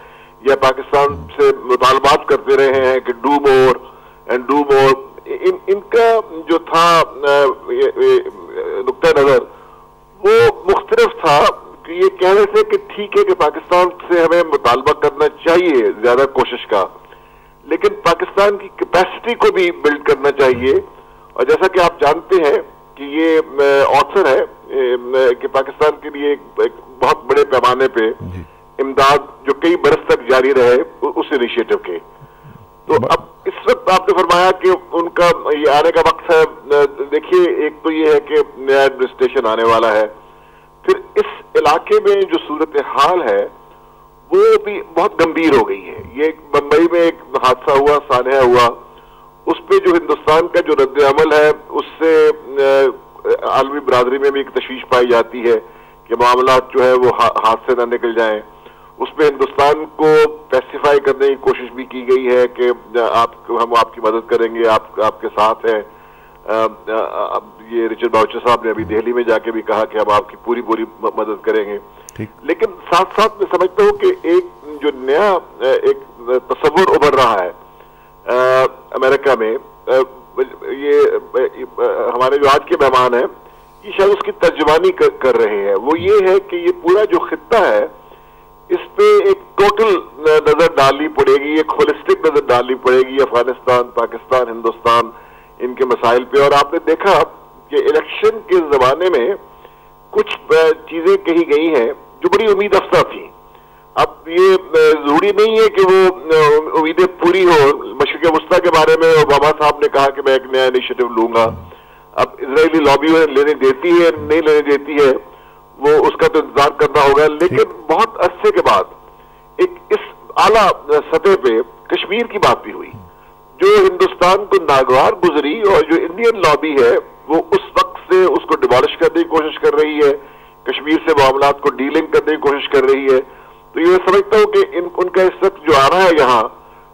या पाकिस्तान से मुतालबात करते रहे हैं कि do more and do more. इनका जो था नुक्ता नजर वो मुख्तलिफ था कि ये कह रहे थे कि ठीक है कि पाकिस्तान से हमें मुतालबा करना चाहिए ज्यादा कोशिश का, लेकिन पाकिस्तान की कैपेसिटी को भी बिल्ड करना चाहिए। और जैसा कि आप जानते हैं कि ये ऑथर है कि पाकिस्तान के लिए एक बहुत बड़े पैमाने पे इमदाद जो कई बरस तक जारी रहे उस इनिशिएटिव के। तो अब इस वक्त आपने फरमाया कि उनका ये आने का वक्त है। देखिए, एक तो ये है कि नया एडमिनिस्ट्रेशन आने वाला है, फिर इस इलाके में जो सूरत हाल है वो भी बहुत गंभीर हो गई है। ये बंबई में एक हादसा हुआ, सानहा हुआ, उस पे जो हिंदुस्तान का जो रद्द अमल है उससे आलमी बरादरी में भी एक तशवीश पाई जाती है कि मामला जो है वो हाथ से ना निकल जाएं। उसमें हिंदुस्तान को पैसिफाई करने की कोशिश भी की गई है कि हम आपकी मदद करेंगे, आपके साथ हैं। ये रिचर्ड बाउचर साहब ने अभी दिल्ली में जाके भी कहा कि हम आपकी पूरी मदद करेंगे। लेकिन साथ साथ मैं समझता हूँ कि एक जो नया एक तस्वुर उभर रहा है अमेरिका में, ये हमारे जो आज के मेहमान हैं ये शायद उसकी तर्जुमानी कर रहे हैं। वो ये है कि ये पूरा जो खित्ता है इस पे एक टोटल नजर डालनी पड़ेगी, एक होलिस्टिक नजर डालनी पड़ेगी अफगानिस्तान, पाकिस्तान, हिंदुस्तान, इनके मसाइल पे। और आपने देखा कि इलेक्शन के जमाने में कुछ चीजें कही गई हैं जो बड़ी उम्मीद अफजा थी। अब ये जरूरी नहीं है कि वो उम्मीदें पूरी हो। मशरिक वस्ता के बारे में ओबामा साहब ने कहा कि मैं एक नया इनिशिएटिव लूंगा। अब इजरायली लॉबी लेने देती है नहीं लेने देती है वो उसका तो इंतजार करना होगा। लेकिन बहुत अरसे के बाद एक इस आला सतह पे कश्मीर की बात भी हुई जो हिंदुस्तान को नागवार गुजरी, और जो इंडियन लॉबी है वो उस वक्त से उसको डिमोलिश करने की कोशिश कर रही है, कश्मीर से मामलात को डीलिंग करने की कोशिश कर रही है। तो ये समझता हूँ कि उनका इस वक्त जो आना है यहाँ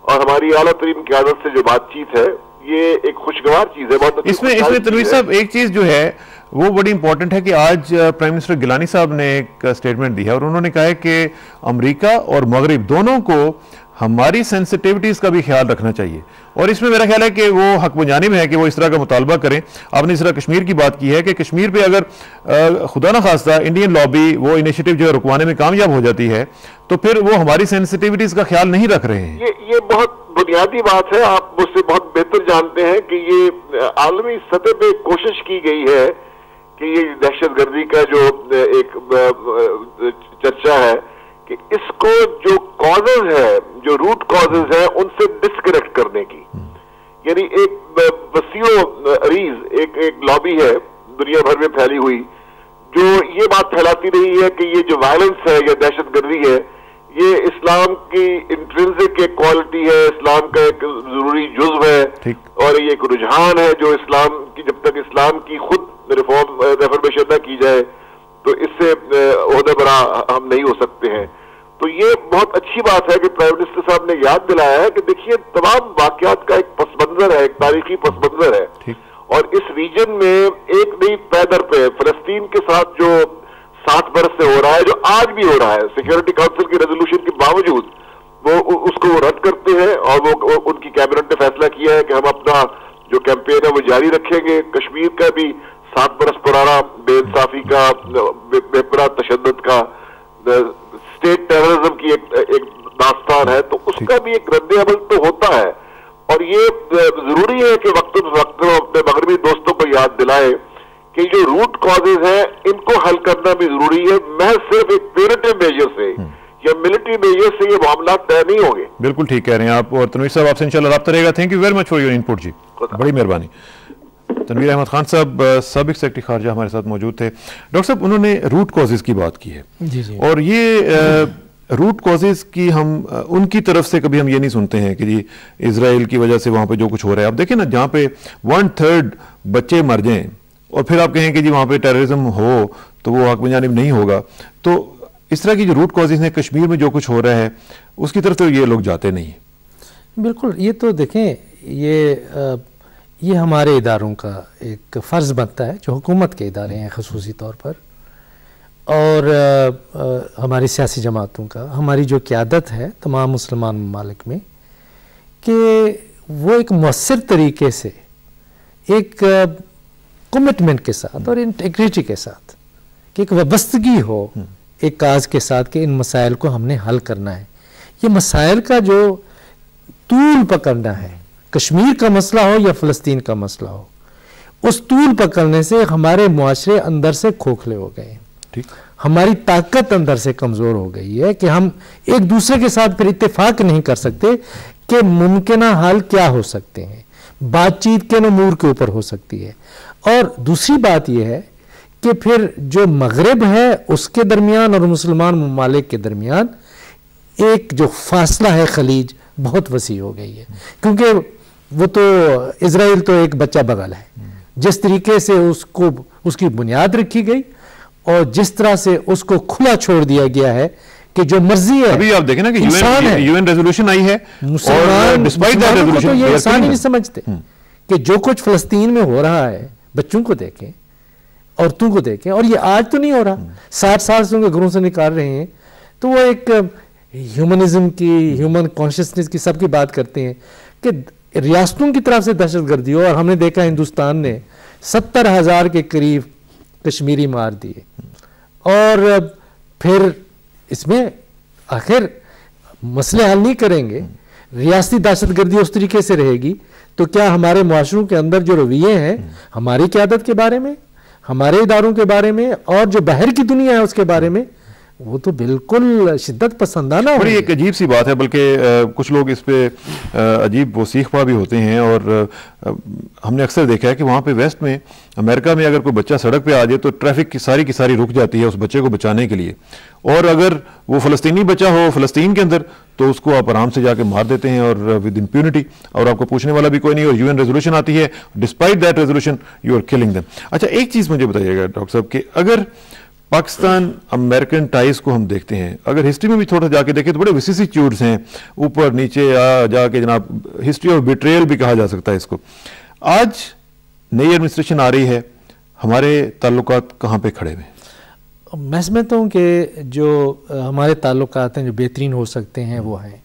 और हमारी आला तरीन क़यादत से जो बातचीत है ये एक खुशगवार चीज है। बहुत इसमें तनवीर साहब एक चीज जो है वो बड़ी इंपॉर्टेंट है कि आज प्राइम मिनिस्टर गिलानी साहब ने एक स्टेटमेंट दी है और उन्होंने कहा है कि अमेरिका और मगरिब दोनों को हमारी सेंसिटिविटीज का भी ख्याल रखना चाहिए। और इसमें मेरा ख्याल है कि वो हक बजानिब है कि वो इस तरह का मुतालबा करें। आपने इस तरह कश्मीर की बात की है कि कश्मीर पे अगर खुदा न खास्ता इंडियन लॉबी वो इनिशिएटिव जो है रुकवाने में कामयाब हो जाती है तो फिर वो हमारी सेंसिटिविटीज का ख्याल नहीं रख रहे हैं। ये बहुत बुनियादी बात है। आप मुझसे बहुत बेहतर जानते हैं कि ये आलमी सतह पे कोशिश की गई है कि ये दहशतगर्दी का जो एक चर्चा है कि इसको जो कॉजेज है, जो रूट कॉजेज है, उनसे डिस्कनेक्ट करने की, यानी एक वसीओ अरीज एक लॉबी है दुनिया भर में फैली हुई जो ये बात फैलाती रही है कि ये जो वायलेंस है या दहशतगर्दी है ये इस्लाम की इंट्रिंसिक एक क्वालिटी है, इस्लाम का एक जरूरी जुज्व है और ये एक रुझान है जो इस्लाम की, जब तक इस्लाम की खुद रेफॉर्मेशन न की जाए तो इससे ओहदे बरा हम नहीं हो सकते हैं। तो ये बहुत अच्छी बात है कि प्राइम मिनिस्टर साहब ने याद दिलाया है कि देखिए तमाम वाकयात का एक पस मंजर है, एक तारीखी पस मंजर है और इस रीजन में एक नई पैदर पे फलस्तीन के साथ जो 60 बरस से हो रहा है, जो आज भी हो रहा है, सिक्योरिटी काउंसिल की रेजोल्यूशन के बावजूद वो उसको वो रद्द करते हैं और वो उनकी कैबिनेट ने फैसला किया है कि हम अपना जो कैंपेन है वो जारी रखेंगे। कश्मीर का भी 7 बरस पुराना बेइंसाफी का, बेपरा तशद्दुद का, स्टेट टेररिज्म की एक दास्तान है, तो उसका भी एक रद्द अमल तो होता है और ये जरूरी है कि वक्त अपने मगरबी दोस्तों को याद दिलाए कि जो रूट कॉजेज हैं इनको हल करना भी जरूरी है। महज सिर्फ एक प्यूरेटिव मेजर से या मिलिट्री मेजर से ये मामला तय नहीं होंगे। बिल्कुल ठीक कह रहे हैं आप और तनवीर साहब आपसे इंशाल्लाह रब्ता रहेगा। Thank you very much for your input जी, बड़ी मेहरबानी। तनवीर अहमद खान साहब साबिक सेक्रेटरी खारजा हमारे साथ मौजूद थे। डॉक्टर साहब उन्होंने रूट कॉजेज की बात की है जी। और ये रूट कॉजेज की हम उनकी तरफ से कभी हम ये नहीं सुनते हैं कि जी इजराइल की वजह से वहां पे जो कुछ हो रहा है। आप देखें ना, जहां पे 1/3 बच्चे मर जाएं और फिर आप कहें कि जी वहां पे टेररिज्म हो तो वो हक बजानिब नहीं होगा, तो इस तरह की जो रूट कॉजेज हैं कश्मीर में जो कुछ हो रहा है उसकी तरफ तो ये लोग जाते नहीं। बिल्कुल, ये तो देखें ये हमारे इदारों का एक फ़र्ज़ बनता है जो हुकूमत के इदारे हैं ख़ुसूसी तौर पर, और हमारी सियासी जमातों का, हमारी जो क़यादत है तमाम मुसलमान ममालिक में, कि वो एक मौसर तरीके से एक कमिटमेंट के साथ और इंटेग्रिटी के साथ कि एक वाबस्तगी हो एक काज के साथ कि इन मसाइल को हमने हल करना है। ये मसाइल का जो तूल पकड़ना है, कश्मीर का मसला हो या फ़लस्तीन का मसला हो, उस तूल पकड़ने से हमारे मुआशरे अंदर से खोखले हो गए हैं, हमारी ताकत अंदर से कमज़ोर हो गई है कि हम एक दूसरे के साथ फिर इत्तेफाक नहीं कर सकते कि मुमकिना हल क्या हो सकते हैं, बातचीत के नमूर के ऊपर हो सकती है। और दूसरी बात यह है कि फिर जो मगरब है उसके दरमियान और मुसलमान ममालिक के दरमियान एक जो फासला है खलीज बहुत वसी हो गई है, क्योंकि वो तो इजराइल तो एक बच्चा बगल है। जिस तरीके से उसको उसकी बुनियाद रखी गई और जिस तरह से उसको खुला छोड़ दिया गया है कि जो मर्जी है, अभी आप देखें ना कि यूएन रेजोल्यूशन आई है और डिस्पाइट दैट रेजोल्यूशन ये इंसान ही नहीं समझते कि जो कुछ फ़लस्तीन में हो रहा है, बच्चों को देखें, औरतों को देखें, और ये आज तो नहीं हो रहा, 60 साल से उनके घरों से निकाल रहे हैं। तो वो एक ह्यूमनिज्म की, ह्यूमन कॉन्शियसनेस की सबकी बात करते हैं कि रियासतों की तरफ से दहशतगर्दी हो, और हमने देखा हिंदुस्तान ने 70,000 के करीब कश्मीरी मार दिए। और फिर इसमें आखिर मसले हल नहीं करेंगे, रियासती दहशतगर्दी उस तरीके से रहेगी, तो क्या हमारे मुआशरों के अंदर जो रवैये हैं हमारी क़यादत के बारे में, हमारे इदारों के बारे में और जो बाहर की दुनिया है उसके बारे में, वो तो बिल्कुल शिद्दत पसंदाना है। बड़ी एक अजीब सी बात है, बल्कि कुछ लोग इस पे अजीब वो सीखपा भी होते हैं। और हमने अक्सर देखा है कि वहाँ पे वेस्ट में, अमेरिका में अगर कोई बच्चा सड़क पे आ जाए तो ट्रैफिक की सारी रुक जाती है उस बच्चे को बचाने के लिए, और अगर वो फ़लस्तीनी बच्चा हो फ़लस्तीन के अंदर तो उसको आप आराम से जाके मार देते हैं और विद इम्प्यूनिटी, और आपको पूछने वाला भी कोई नहीं, और यूएन रेजोल्यूशन आती है, despite that resolution you are killing them. अच्छा, एक चीज़ मुझे बताइएगा डॉक्टर साहब कि अगर पाकिस्तान अमेरिकन टाइज को हम देखते हैं, अगर हिस्ट्री में भी थोड़ा जाके देखें तो बड़े विसिसिट्यूड्स हैं, ऊपर नीचे जाके जनाब हिस्ट्री ऑफ बिट्रेयल भी कहा जा सकता है इसको। आज नई एडमिनिस्ट्रेशन आ रही है, हमारे ताल्लुकात कहाँ पे खड़े हुए? मैं समझता हूँ कि जो हमारे ताल्लुकात हैं जो बेहतरीन हो सकते हैं वो हैं,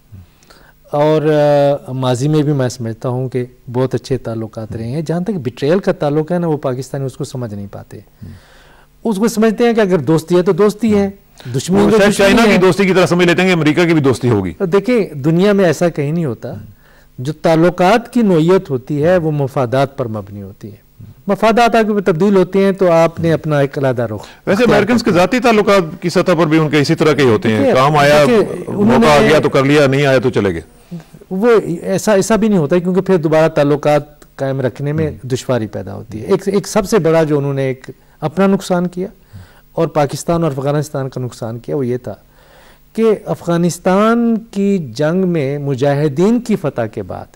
और माजी में भी मैं समझता हूँ कि बहुत अच्छे ताल्लुकात रहे हैं। जहाँ तक बिट्रेयल का ताल्लुक है ना, वो पाकिस्तानी उसको समझ नहीं पाते, उसको समझते हैं कि अगर दोस्ती है तो दोस्ती है, दुश्मनी तो चाइना की दोस्ती की तरह समझ लेते हैं कि अमेरिका की भी दोस्ती होगी। तो देखिए दुनिया में ऐसा कहीं नहीं होता, जो ताल्लुकात की नोयत होती है वो मफादात पर मबनी होती है। मफादात आगे तब्दील होती हैं तो आपने अपना एक अलग रुख। वैसे अमेरिकन के जाती ताल्लुकात की सतह पर भी उनके इसी तरह के होते हैं, काम आया मौका आ गया तो कर लिया, नहीं आया तो चले गए। वो ऐसा भी नहीं होता क्योंकि फिर दोबारा ताल्लुकात कायम रखने में दुश्वारी पैदा होती है। एक सबसे बड़ा जो उन्होंने एक अपना नुकसान किया और पाकिस्तान और अफगानिस्तान का नुकसान किया वो ये था कि अफगानिस्तान की जंग में मुजाहिदीन की फतह के बाद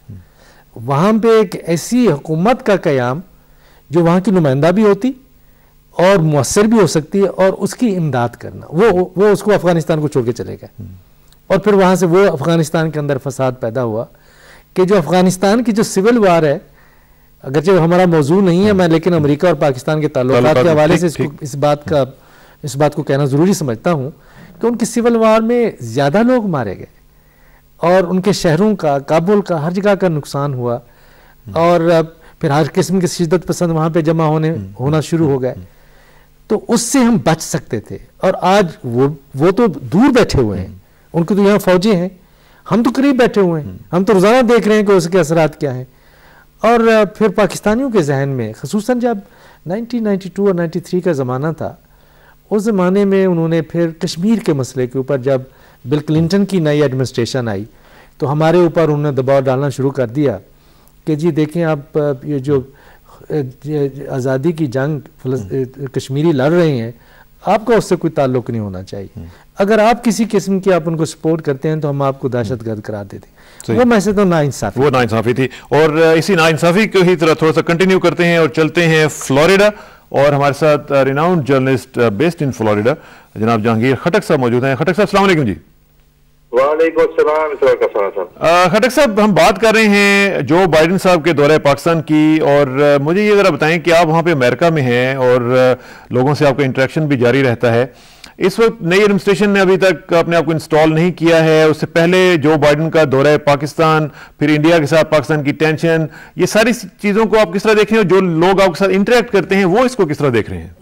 वहाँ पे एक ऐसी हुकूमत का क़याम जो वहाँ की नुमाइंदा भी होती और मुअस्सर भी हो सकती है और उसकी इमदाद करना, वो उसको अफगानिस्तान को छोड़ के चले गए। और फिर वहाँ से वो अफगानिस्तान के अंदर फसाद पैदा हुआ कि जो अफगानिस्तान की जो सिविल वार है, अगरचे हमारा मौजू नहीं है मैं, लेकिन अमेरिका और पाकिस्तान के ताल्लुकात के हवाले से इस बात को कहना ज़रूरी समझता हूँ कि उनकी सिविल वार में ज़्यादा लोग मारे गए और उनके शहरों का, काबुल का, हर जगह का नुकसान हुआ और फिर हर किस्म के शिद्दत पसंद वहाँ पे जमा होना शुरू हो गए। तो उससे हम बच सकते थे और आज वो तो दूर बैठे हुए हैं, उनके तो यहाँ फौजी हैं, हम तो करीब बैठे हुए हैं, हम तो रोज़ाना देख रहे हैं कि उसके असरात क्या हैं। और फिर पाकिस्तानियों के जहन में ख़ुसूसन जब 1992 और 93 का ज़माना था, उस ज़माने में उन्होंने फिर कश्मीर के मसले के ऊपर जब बिल क्लिंटन की नई एडमिनिस्ट्रेशन आई तो हमारे ऊपर उन्होंने दबाव डालना शुरू कर दिया कि जी देखें आप ये जो आज़ादी की जंग कश्मीरी लड़ रहे हैं, आपका उससे कोई ताल्लुक नहीं होना चाहिए। अगर आप किसी किस्म की आप उनको सपोर्ट करते हैं तो हम आपको दहशतगर्द करार देते। वो मैं से तो नाइंसाफी, वो नाइंसाफी थी। और इसी नाइंसाफी को ही थोड़ा सा कंटिन्यू करते हैं और चलते हैं फ्लोरिडा और हमारे साथ renowned journalist based in Florida जनाब जहांगीर खटक साहब मौजूद हैं। खटक साहब अस्सलाम वालेकुम जी। खटक साहब, हम बात कर रहे हैं जो बाइडेन साहब के दौरे पाकिस्तान की, और मुझे ये जरा बताएं कि आप वहाँ पे अमेरिका में हैं और लोगों से आपका इंटरेक्शन भी जारी रहता है। इस वक्त नई एडमिनिस्ट्रेशन ने अभी तक अपने आप को इंस्टॉल नहीं किया है, उससे पहले जो बाइडेन का दौरा है पाकिस्तान, फिर इंडिया के साथ पाकिस्तान की टेंशन, ये सारी चीज़ों को आप किस तरह देख रहे हैं? जो लोग आपके साथ इंटरेक्ट करते हैं वो इसको किस तरह देख रहे हैं?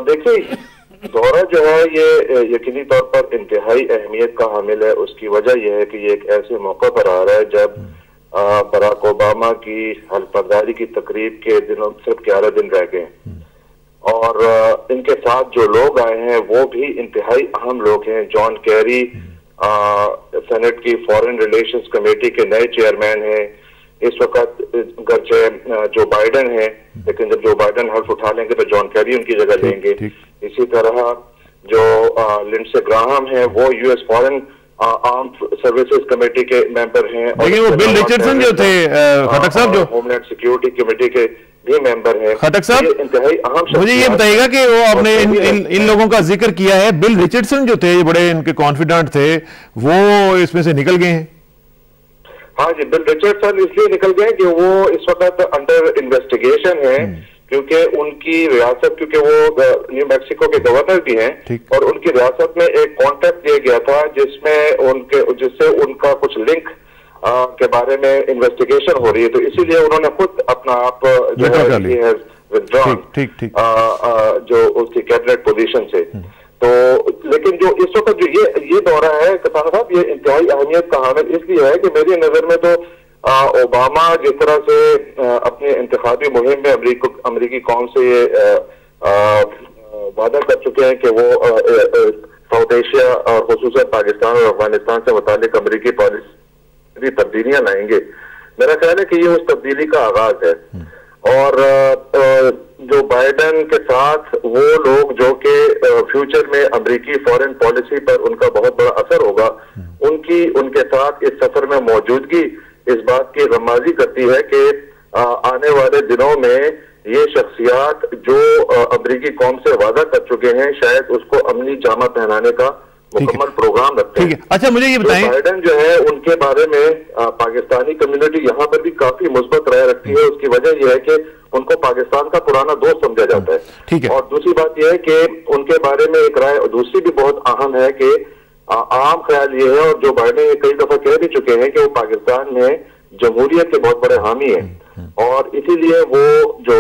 देखिए, दौरा जो है ये यकीनी तौर पर इंतहाई अहमियत का हामिल है। उसकी वजह यह है कि ये एक ऐसे मौका पर आ रहा है जब बराक ओबामा की हल्फबर्दारी की तकरीब के दिनों सिर्फ 11 दिन रह गए और इनके साथ जो लोग आए हैं वो भी इंतहाई अहम लोग हैं। जॉन कैरी सेनेट की फॉरेन रिलेशंस कमेटी के नए चेयरमैन हैं इस वक्त, गरचे जो बाइडेन है, लेकिन जब जो बाइडेन हल्फ उठा लेंगे तो जॉन कैरी उनकी जगह लेंगे। इसी तरह जो लिंडसे ग्राहम है वो US foreign armed services committee के मेंबर हैं। लेकिन वो बिल रिचर्डसन जो थे खटक साहब, जो होमलैंड सिक्योरिटी कमेटी के भी मेंबर हैं। खटक साहब, इंतहाई अहम, मुझे ये बताइएगा कि वो आपने इन लोगों का जिक्र किया है, बिल रिचर्डसन जो थे, बड़े इनके कॉन्फिडेंट थे, वो इसमें से निकल गए हैं। हाँ जी, बिल रिचर्डसन इसलिए निकल गए कि वो इस वक्त अंडर इन्वेस्टिगेशन है क्योंकि उनकी रियासत, क्योंकि वो न्यू मैक्सिको के गवर्नर भी हैं और उनकी रियासत में एक कॉन्ट्रैक्ट दिया गया था जिससे उनका कुछ लिंक के बारे में इन्वेस्टिगेशन हो रही है, तो इसीलिए उन्होंने खुद अपना आप जो है विथड्रॉन जो उसकी कैबिनेट पोजीशन से। तो लेकिन जो इस वक्त जो ये दौरा है कप्तान साहब, ये इंतहाई अहमियत का हामिल इसलिए है कि मेरी नजर में तो ओबामा जिस तरह से अपनी इंतखाबी मुहिम में अमरीकी कौम से ये वादा कर चुके हैं कि वो साउथ एशिया और खुसूसन पाकिस्तान और अफगानिस्तान से मुतालिक अमरीकी पॉलिसी तब्दीलियां लाएंगे, मेरा ख्याल है कि ये उस तब्दीली का आगाज है। और जो बाइडेन के साथ वो लोग जो कि फ्यूचर में अमरीकी फॉरेन पॉलिसी पर उनका बहुत बड़ा असर होगा, उनके साथ इस सफर में मौजूदगी इस बात की गमाजी करती है कि आने वाले दिनों में ये शख्सियात जो अमरीकी कौम से वादा कर चुके हैं शायद उसको अमली जामा पहनाने का मुकम्मल प्रोग्राम रखते हैं। अच्छा, मुझे ये बताएं, बाइडेन जो है उनके बारे में पाकिस्तानी कम्युनिटी यहाँ पर भी काफी मुस्बत राय रखती है। उसकी वजह यह है कि उनको पाकिस्तान का पुराना दोस्त समझा जाता है। ठीक है। और दूसरी बात यह है कि उनके बारे में एक राय दूसरी भी बहुत अहम है कि आम ख्याल ये है, और जो बाइडेन कई दफा कह भी चुके हैं कि वो पाकिस्तान में जमहूरियत के बहुत बड़े हामी हैं और इसीलिए वो जो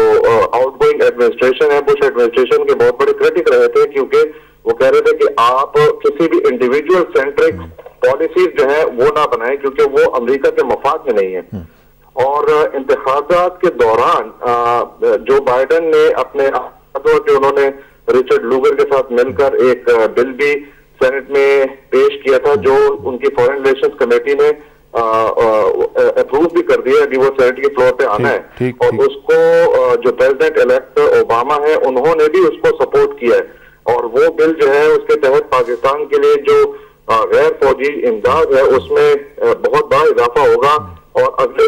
आउटगोइंग एडमिनिस्ट्रेशन है, बुश एडमिनिस्ट्रेशन के बहुत बड़े क्रिटिक रहे थे, क्योंकि वो कह रहे थे कि आप किसी भी इंडिविजुअल सेंट्रिक पॉलिसीज जो है वो ना बनाए, क्योंकि वो अमेरिका के मफाद में नहीं है। और इंतखाबात के दौरान जो बाइडन ने अपने उन्होंने रिचर्ड लूगर के साथ मिलकर एक बिल भी सेनेट में पेश किया था, जो उनकी फॉरेन रिलेशंस कमेटी ने अप्रूव भी कर दिया कि वो सेनेट के फ्लोर पे आना है। और उसको जो प्रेसिडेंट इलेक्ट ओबामा है उन्होंने भी उसको सपोर्ट किया है। और वो बिल जो है उसके तहत पाकिस्तान के लिए जो गैर फौजी इमदाद है उसमें बहुत बड़ा इजाफा होगा और अगले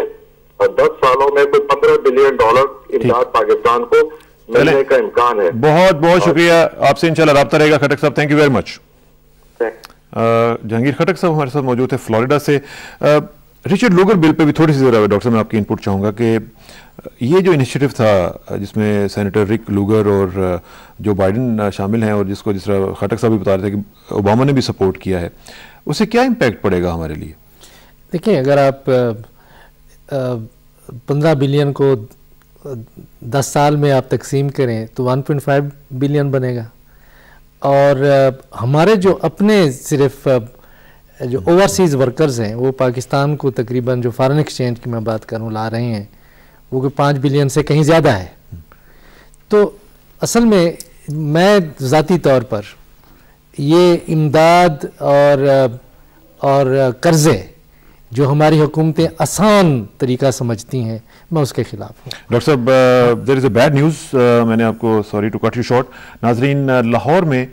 10 सालों में कोई $15 बिलियन इमदाद पाकिस्तान को मिलने का इम्कान है। बहुत बहुत शुक्रिया, आपसे इंशाल्लाह राब्ता रहेगा। खटक साहब, thank you very much. Jahangir Khattak साहब हमारे साथ मौजूद है फ्लोरिडा से। रिचर्ड लूगर बिल पे भी थोड़ी सी जरा डॉक्टर साहब मैं आपकी इनपुट चाहूँगा कि ये जो इनिशिएटिव था जिसमें सेनेटर रिक लूगर और जो बाइडन शामिल हैं और जिसको जिस तरह खटक साहब भी बता रहे थे कि ओबामा ने भी सपोर्ट किया है, उससे क्या इम्पैक्ट पड़ेगा हमारे लिए? देखिए, अगर आप 15 बिलियन को 10 साल में आप तकसीम करें तो 1.5 बिलियन बनेगा। और हमारे जो अपने सिर्फ जो ओवरसीज़ वर्कर्स हैं वो पाकिस्तान को तकरीबन, जो फॉरेन एक्सचेंज की मैं बात करूँ, ला रहे हैं वो कि 5 बिलियन से कहीं ज़्यादा है। तो असल में मैं ज़ाती तौर पर ये इमदाद और कर्ज़े जो हमारी हुकूमतें आसान तरीका समझती हैं, मैं उसके खिलाफ हूँ। डॉक्टर साहब, there is a bad news. मैंने आपको, sorry to cut you short, नाजरीन, लाहौर में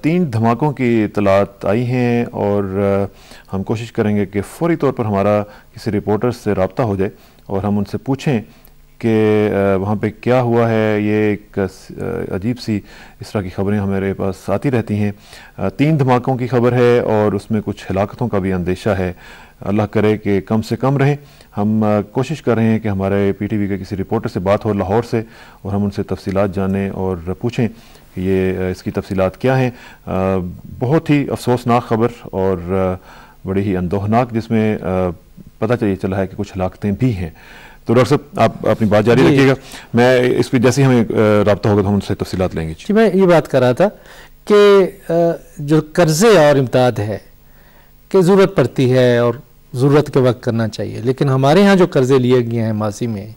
3 धमाकों की इतलात आई हैं और हम कोशिश करेंगे कि फौरी तौर पर हमारा किसी रिपोर्टर से रब्ता हो जाए और हम उनसे पूछें कि वहाँ पे क्या हुआ है। ये एक अजीब सी इस तरह की खबरें हमारे पास आती रहती हैं। 3 धमाकों की खबर है और उसमें कुछ हिलाकतों का भी अंदेशा है। अल्लाह करे कि कम से कम रहें। हम कोशिश कर रहे हैं कि हमारे PTV के किसी रिपोर्टर से बात हो लाहौर से और हम उनसे तफसीलात जानें और पूछें कि ये इसकी तफसीलात क्या हैं। बहुत ही अफसोसनाक खबर और बड़ी ही अंदोहनाक, जिसमें पता चला है कि कुछ हिलाकतें भी हैं। तो डॉक्टर साहब, आप अपनी बात जारी रखिएगा। मैं इस पर जैसे ही हमें रब्ता होगा तो हम उनसे तफसीलात लेंगे। जी, मैं ये बात कर रहा था कि जो कर्ज़े और इमदाद है कि ज़रूरत पड़ती है और ज़रूरत के वक्त करना चाहिए, लेकिन हमारे यहाँ जो कर्ज़े लिए गए हैं माजी में,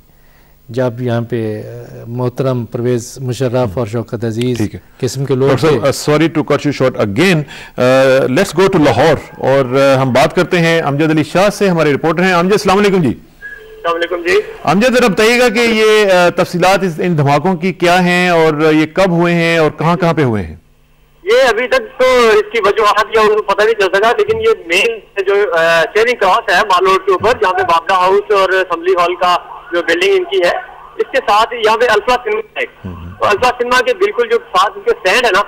जब यहाँ पे मोहतरम परवेज मुशर्रफ और शौकत अजीज किस्म के लोग, sorry to cut you short again, let's go to Lahore और हम बात करते हैं अमजद अली शाह से, हमारे रिपोर्टर हैं। अमजद, अस्सलाम वालेकुम जी। जी अमजद, जरा बताइएगा कि ये तफसीलात इन धमाकों की क्या हैं और ये कब हुए हैं और कहाँ कहाँ पे हुए हैं? ये अभी तक तो इसकी वजूहत या उनको पता नहीं चल सका, लेकिन ये मेन जो चेरिंग क्रॉस है माल रोड के ऊपर, जहाँ पे बाबरा हाउस और असेंबली हॉल का जो बिल्डिंग इनकी है, इसके साथ यहाँ पे अल्फा सिनेमा है। तो अल्फा सिनेमा के बिल्कुल जो साथ उनके स्टैंड है ना,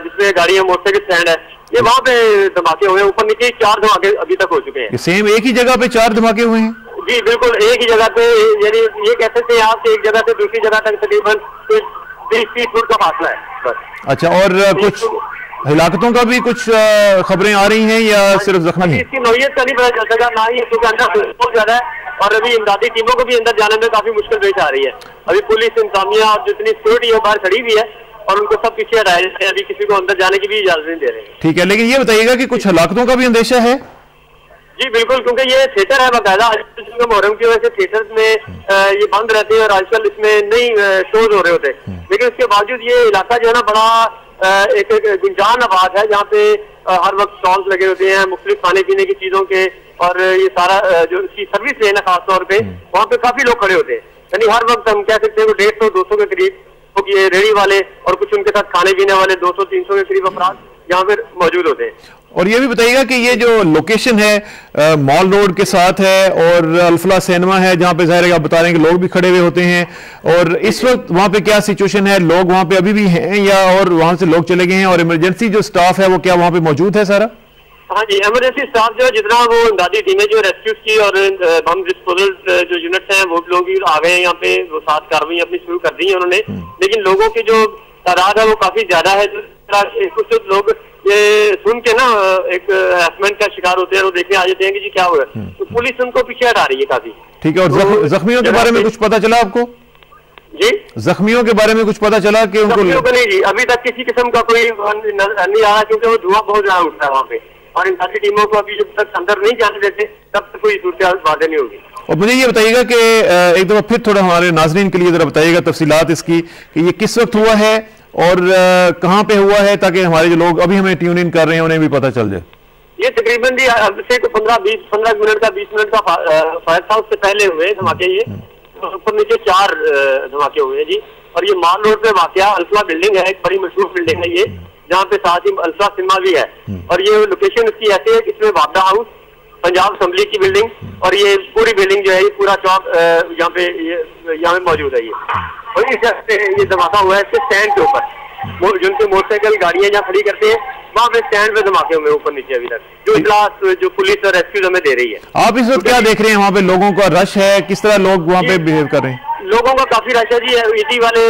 जिसमें गाड़ियां मोटरसाइकिल स्टैंड है, ये वहाँ पे धमाके हुए। ऊपर नीचे 4 धमाके अभी तक हो चुके हैं। सेम एक ही जगह पे 4 धमाके हुए हैं? जी बिल्कुल, एक ही जगह पे, यानी ये कह सकते हैं आप एक जगह से दूसरी जगह तक तकरीबन 20-30 फुट का फासला है बस। अच्छा, और कुछ हिलाकतों का भी कुछ खबरें आ रही हैं या सिर्फ जख्मी हैं? इसकी नौयत का नहीं पता चल सका, ना ही इसके अंदर बहुत ज्यादा है और अभी इमदादी टीमों को भी अंदर जाने में काफी मुश्किल पेश आ रही है। अभी पुलिस इंतजामिया और जितनी सिक्योरिटी है बाहर खड़ी हुई है और उनको सब पीछे हटाया जाए, अभी किसी को अंदर जाने की भी इजाजत नहीं दे रहे हैं। ठीक है, लेकिन ये बताइएगा कि कुछ हिलाकतों का भी अंदेशा है? जी बिल्कुल, क्योंकि ये थिएटर है बाकायदा, मुहर्रम की वजह से थिएटर में ये बंद रहते हैं और आजकल इसमें नई शोज हो रहे होते हैं, लेकिन उसके बावजूद ये इलाका जो है ना बड़ा एक गुंजान आबाद है, जहाँ पे हर वक्त स्टॉल्स लगे होते हैं मुख्तलिफ खाने पीने की चीजों के, और ये सारा जो इसकी सर्विस है ना खासतौर पे, वहाँ पे काफी लोग खड़े होते हैं। यानी हर वक्त हम कह सकते हैं 150-200 के करीब ये रेडी वाले और कुछ उनके साथ खाने पीने वाले 200-300 के करीब अफराद यहाँ पे मौजूद होते हैं। और ये भी बताइएगा कि ये जो लोकेशन है मॉल रोड के साथ है और अल्फला सिनेमा है, जहाँ पे जाहिर है आप बता रहे हैं कि लोग भी खड़े हुए होते हैं, और इस वक्त वहाँ पे क्या सिचुएशन है? लोग वहाँ पे अभी भी हैं या और वहाँ से लोग चले गए हैं? और इमरजेंसी जो स्टाफ है वो क्या वहाँ पे मौजूद है सारा? हाँ जी, इमरजेंसी स्टाफ जो है जितना वो इमदादी टीमें जो रेस्क्यू की और बम डिस्पोजल जो यूनिट्स हैं वो लोग भी आ गए हैं यहाँ पे, वो 7 कार्रवाई अपनी शुरू कर दी है उन्होंने, लेकिन लोगों की जो तादाद है वो काफी ज्यादा है। कुछ लोग ये सुन के ना एक हैरेसमेंट का शिकार होते हैं, वो देखने आ जाते हैं कि जी क्या हुआ, तो पुलिस उनको पीछे हटा रही है काफी। ठीक है, और जख्मियों के बारे में कुछ पता चला आपको? जी, जख्मियों के बारे में कुछ पता चला कि उनको? नहीं जी, अभी तक किसी किस्म का कोई नहीं आ रहा, क्योंकि वो धुआं बहुत ज्यादा उठता है वहाँ पे। और इमदादी टीमों को अभी जब तक अंदर नहीं जाने देते तब तक कोई सूरत वादे नहीं होगी। और मुझे ये बताइएगा कि एक दफा फिर थोड़ा हमारे नाजरीन के लिए जरा बताइएगा तफसीलात इसकी कि ये किस वक्त हुआ है और कहाँ पे हुआ है, ताकि हमारे जो लोग अभी हमें ट्यून इन कर रहे हैं उन्हें भी पता चल जाए। ये तकरीबन भी से 15 मिनट का 20 मिनट का फायर हाउस से पहले हुए धमाके। ये ऊपर नीचे 4 धमाके हुए जी। और ये माल रोड पे वाकया अल्फा बिल्डिंग है, एक बड़ी मशहूर बिल्डिंग है ये, जहाँ पे साथ ही अल्फा सिनेमा भी है। और ये लोकेशन इसकी ऐसी है कि इसमें वादा हाउस, पंजाब असेंबली की बिल्डिंग और ये पूरी बिल्डिंग जो है ये पूरा चौक यहाँ पे मौजूद है ये। और इस जगह पे ये धमाका हुआ है इसके स्टैंड के ऊपर, जिनके मोटरसाइकिल गाड़ियां जहाँ खड़ी करते हैं वहाँ पे स्टैंड पे धमाके हुए ऊपर नीचे अभी तक, जो इतला जो पुलिस और रेस्क्यू हमें दे रही है। आप इस वक्त क्या देख रहे हैं, वहाँ पे लोगों का रश है, किस तरह लोग वहाँ पे बिहेव कर रहे हैं? लोगों का काफी रश है जी। ईटी वाले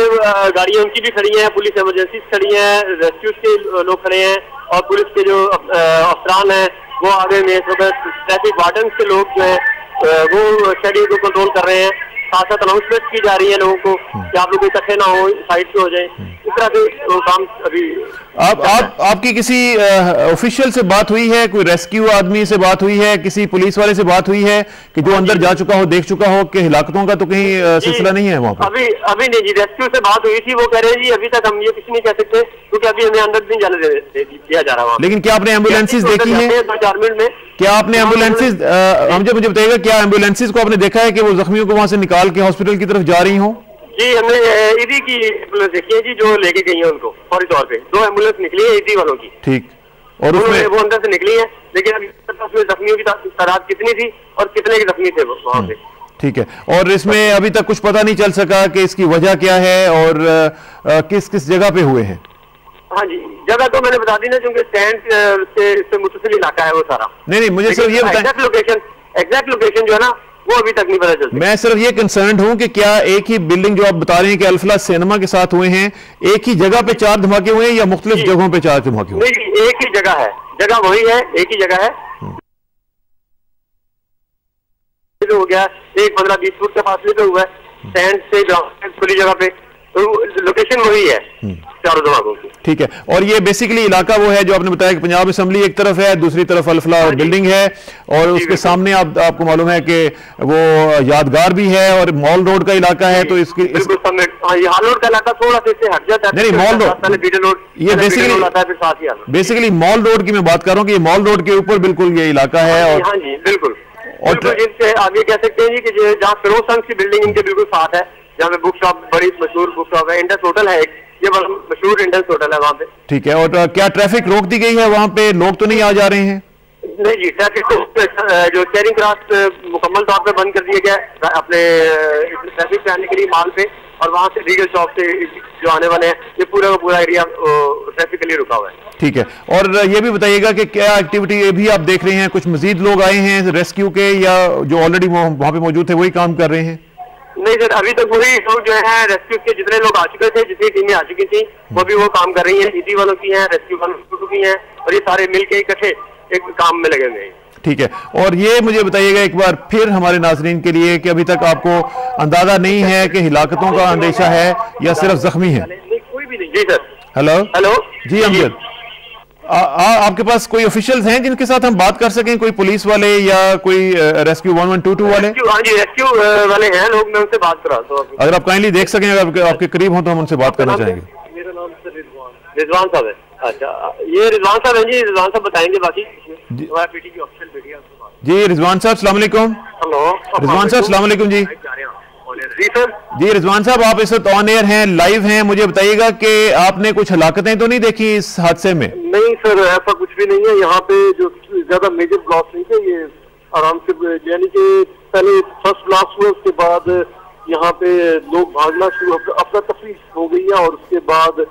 गाड़ियां उनकी भी खड़ी हैं, पुलिस एमरजेंसी खड़ी हैं, रेस्क्यू के लोग खड़े हैं और पुलिस के जो अफसरान हैं वो आगे में, ट्रैफिक वार्डन के लोग जो है वो शेड्यूल को कंट्रोल कर रहे हैं। साथ साथ अनाउंसमेंट की जा रही है लोगों को कि आप लोग इकट्ठे ना हो, साइड पे हो जाए। इस तरह से काम अभी आपकी किसी ऑफिशियल से बात हुई है, कोई रेस्क्यू आदमी से बात हुई है, किसी पुलिस वाले से बात हुई है कि जो अंदर जा चुका हो, देख चुका हो कि हिलाकतों का तो कहीं सिलसिला नहीं है वहाँ पर? अभी नहीं जी, रेस्क्यू से बात हुई थी, वो कह रहे हैं जी अभी तक हम ये कुछ नहीं कह सकते क्योंकि अभी हमें अंदर नहीं जाने दिया जा रहा। लेकिन क्या आपने एम्बुलेंसेज देखी है? 2-4 मिनट में क्या आपने एम्बुलेंसेज मुझे बताइएगा, क्या एम्बुलेंसेज को आपने देखा है कि वो जख्मियों को वहां से निकाल के हॉस्पिटल की तरफ जा रही हो? जी, हमने ईदी की एम्बुलेंस देखी है जी, जो लेके गई है उनको फौरी तौर पे। 2 एम्बुलेंस निकली है ईदी वालों की। ठीक। और उसमें वो अंदर से निकली है, लेकिन अभी उसमें जख्मियों की तादाद कितनी थी और कितने के जख्मी थे वहां पे। ठीक है। और इसमें अभी तक कुछ पता नहीं चल सका कि इसकी वजह क्या है और किस किस जगह पे हुए हैं? हाँ जी, जगह तो मैंने बता दी ना, क्योंकि स्टैंड से मुतसिल इलाका है वो सारा। नहीं, मुझे सिर्फ ये बताएं एग्जैक्ट लोकेशन जो है ना वो अभी तक नहीं पता चलती। मैं सिर्फ ये कंसर्न हूं कि क्या एक ही बिल्डिंग जो आप बता रहे हैं कि अल्फला सिनेमा के साथ हुए हैं, एक ही जगह पे 4 धमाके हुए हैं या मुख्तलिफ जगहों पे 4 धमाके हुए? नहीं, एक ही जगह है, जगह वही है, एक ही जगह है। हो गया एक 15-20 फुट के फासले पे हुआ है स्टैंड से खुली जगह पे, तो लोकेशन वही है 4 धमाकों की। ठीक है। और ये बेसिकली इलाका वो है जो आपने बताया कि पंजाब असेंबली एक तरफ है, दूसरी तरफ अल्फला बिल्डिंग है और उसके सामने आपको मालूम है कि वो यादगार भी है और मॉल रोड का इलाका है। तो इसकी मॉल रोड का इलाका थोड़ा सा इससे हट जाता है। नहीं, मॉल रोड ये बेसिकली मॉल रोड की मैं बात कर रहा हूँ कि ये मॉल रोड के ऊपर बिल्कुल ये इलाका है। और हाँ जी, बिल्कुल। और जिनसे आप ये कह सकते हैं जी कि जहाँ फिरोज संघ की बिल्डिंग इनके बिल्कुल साथ है, जहाँ पे बुक शॉप, बड़ी मशहूर बुक शॉप है, इंडस होटल है एक, ये बड़ा मशहूर इंडस होटल है वहाँ पे। ठीक है। और क्या ट्रैफिक रोक दी गई है वहाँ पे? लोग तो नहीं आ जा रहे हैं? नहीं जी, ट्रैफिक जो चेरिंग क्रॉस मुकम्मल तौर पे बंद कर दिया गया अपने ट्रैफिक पे आने के लिए माल पे, और वहाँ से रीगल शॉप से जो आने वाले हैं ये पूरा का पूरा एरिया ट्रैफिकली रुका हुआ है। ठीक है। और ये भी बताइएगा कि क्या एक्टिविटी ये भी आप देख रहे हैं, कुछ मजीद लोग आए हैं रेस्क्यू के या जो ऑलरेडी वहाँ पे मौजूद थे वही काम कर रहे हैं? नहीं सर, अभी तक वही लोग जो है रेस्क्यू के जितने लोग आ चुके थे, जितनी टीमें आ चुकी थी वो भी वो काम कर रही हैं, ईदी वालों की हैं, रेस्क्यू वालों की हैं, और ये सारे मिलके इकट्ठे एक काम में लगे हुए हैं। ठीक है। और ये मुझे बताइएगा एक बार फिर हमारे नाजरीन के लिए कि अभी तक आपको अंदाजा नहीं है कि हिलाकतों का अंदेशा है या सिर्फ जख्मी है? कोई भी नहीं। जी सर। हेलो जी अमजद, आपके पास कोई ऑफिशियल्स हैं जिनके साथ हम बात कर सकें, कोई पुलिस वाले या कोई रेस्क्यू 1122 वाले? हाँ जी, रेस्क्यू वाले हैं लोग, मैं उनसे बात करा तो अगर आप काइंडली देख सकें, अगर आपके करीब हो तो हम उनसे बात करना चाहेंगे। मेरा नाम सर रिजवान साहब है। अच्छा, ये रिजवान साहब है जी, रिजवान साहब बताएंगे बाकी बेटी की ऑफिशियल बेटी है। जी रिजवान साहब अस्सलाम वालेकुम। हेलो रिजवान साहब अस्सलाम वालेकुम। जी जी सर। जी रिजवान साहब, आप इस वक्त ऑन एयर हैं, लाइव हैं, मुझे बताइएगा कि आपने कुछ हलाकतें तो नहीं देखी इस हादसे में? नहीं सर, ऐसा कुछ भी नहीं है। यहाँ पे जो ज्यादा मेजर ब्लास्ट नहीं थे, ये आराम से, यानी कि पहले फर्स्ट ब्लास्ट हुआ, उसके बाद यहाँ पे लोग भागना शुरू, अफरा तफरी हो गई है, और उसके बाद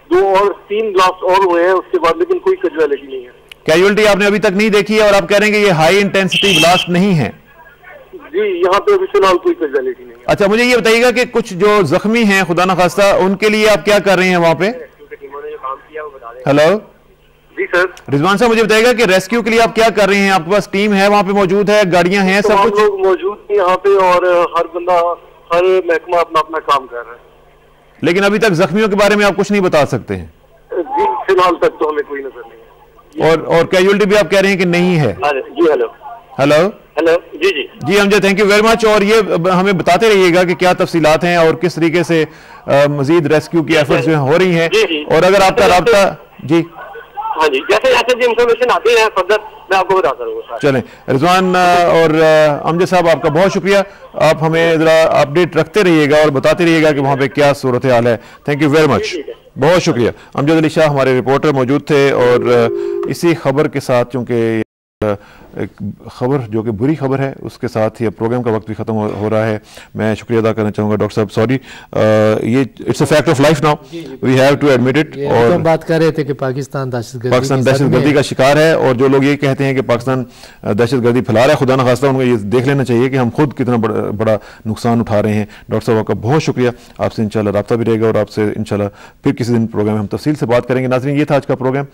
2 और 3 ब्लास्ट और हुए हैं उसके बाद, लेकिन कोई कैजुअलिटी नहीं है। कैजुअलिटी आपने अभी तक नहीं देखी है और आप कह रहे हैं कि ये हाई इंटेंसिटी ब्लास्ट नहीं है? जी, यहाँ पे अभी फिलहाल कोई कैजुअलिटी नहीं है। अच्छा, मुझे ये बताइएगा कि कुछ जो जख्मी हैं खुदा न खास्ता, उनके लिए आप क्या कर रहे हैं वहाँ पे? हेलो जी सर। रिजवान साहब, मुझे बताइएगा कि रेस्क्यू के लिए आप क्या कर रहे हैं? आपके पास टीम है वहाँ पे मौजूद है, गाड़ियां हैं, सब कुछ लोग मौजूद हैं यहाँ पे, और हर बंदा, हर महकमा अपना अपना काम कर रहा है। लेकिन अभी तक जख्मियों के बारे में आप कुछ नहीं बता सकते हैं? जी, फिलहाल तक तो हमें कोई नजर नहीं है। और कैजुअलिटी भी आप कह रहे हैं कि नहीं है? जी हेलो हेलो हेलो जी जी जी Amjad, thank you very much. और ये हमें बताते रहिएगा कि क्या तफसीलात हैं और किस तरीके से मजीद रेस्क्यू की एफर्ट्स जो हो रही हैं, और अगर आपका राब्ता जी हाँ जी जैसे जैसे भी इंफॉर्मेशन आती है फर्दर मैं आपको बताता रहूँगा। चलें रिजवान और अमजद साहब, आपका बहुत शुक्रिया। आप हमें ज़रा अपडेट रखते रहिएगा और बताते रहिएगा कि वहाँ पे क्या सूरत हाल है। थैंक यू वेरी मच, बहुत शुक्रिया। अमजद अली शाह हमारे रिपोर्टर मौजूद थे, और इसी खबर के साथ, चूँकि एक खबर जो कि बुरी खबर है, उसके साथ ही अब प्रोग्राम का वक्त भी ख़त्म हो रहा है। मैं शुक्रिया अदा करना चाहूँगा डॉक्टर साहब, सॉरी ये it's a fact of life now, we have to admit it. और हम बात कर रहे थे कि पाकिस्तान दहशतगर्दी का शिकार है, और जो लोग ये कहते हैं कि पाकिस्तान दहशतगर्दी फैला रहा है, खुदा न खास्ता उनको ये देख लेना चाहिए कि हम खुद कितना बड़ा नुकसान उठा रहे हैं। डॉक्टर साहब आपका बहुत शुक्रिया, आपसे इंशाल्लाह रब्ता भी रहेगा, और आपसे इंशाल्लाह फिर किसी दिन प्रोग्राम में हम तफसील से बात करेंगे। नाज़रीन, ये था आज का प्रोग्राम।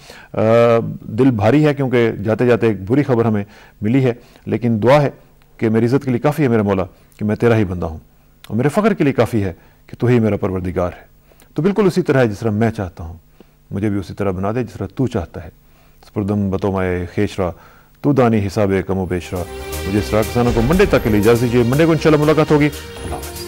दिल भारी है क्योंकि जाते जाते एक बुरी खबर हमें मिली है, लेकिन दुआ है कि मेरी इज़्ज़त के लिए काफ़ी है मेरा मौला कि मैं तेरा ही बंदा हूँ, और मेरे फ़ख्र के लिए काफ़ी है कि तू ही मेरा परवरदिगार है। तो बिल्कुल उसी तरह है जिस तरह मैं चाहता हूँ, मुझे भी उसी तरह बना दे जिस तरह तू चाहता है। स्पुरदम बतोमाए खेशरा तू दानी हिसाब कमो बेशरा। मुझे इसरा किसानों को मंडे तक के लिए इजाज़त दीजिए। मंडे को इंशाल्लाह मुलाकात होगी। अल्लाह हाफ़िज़।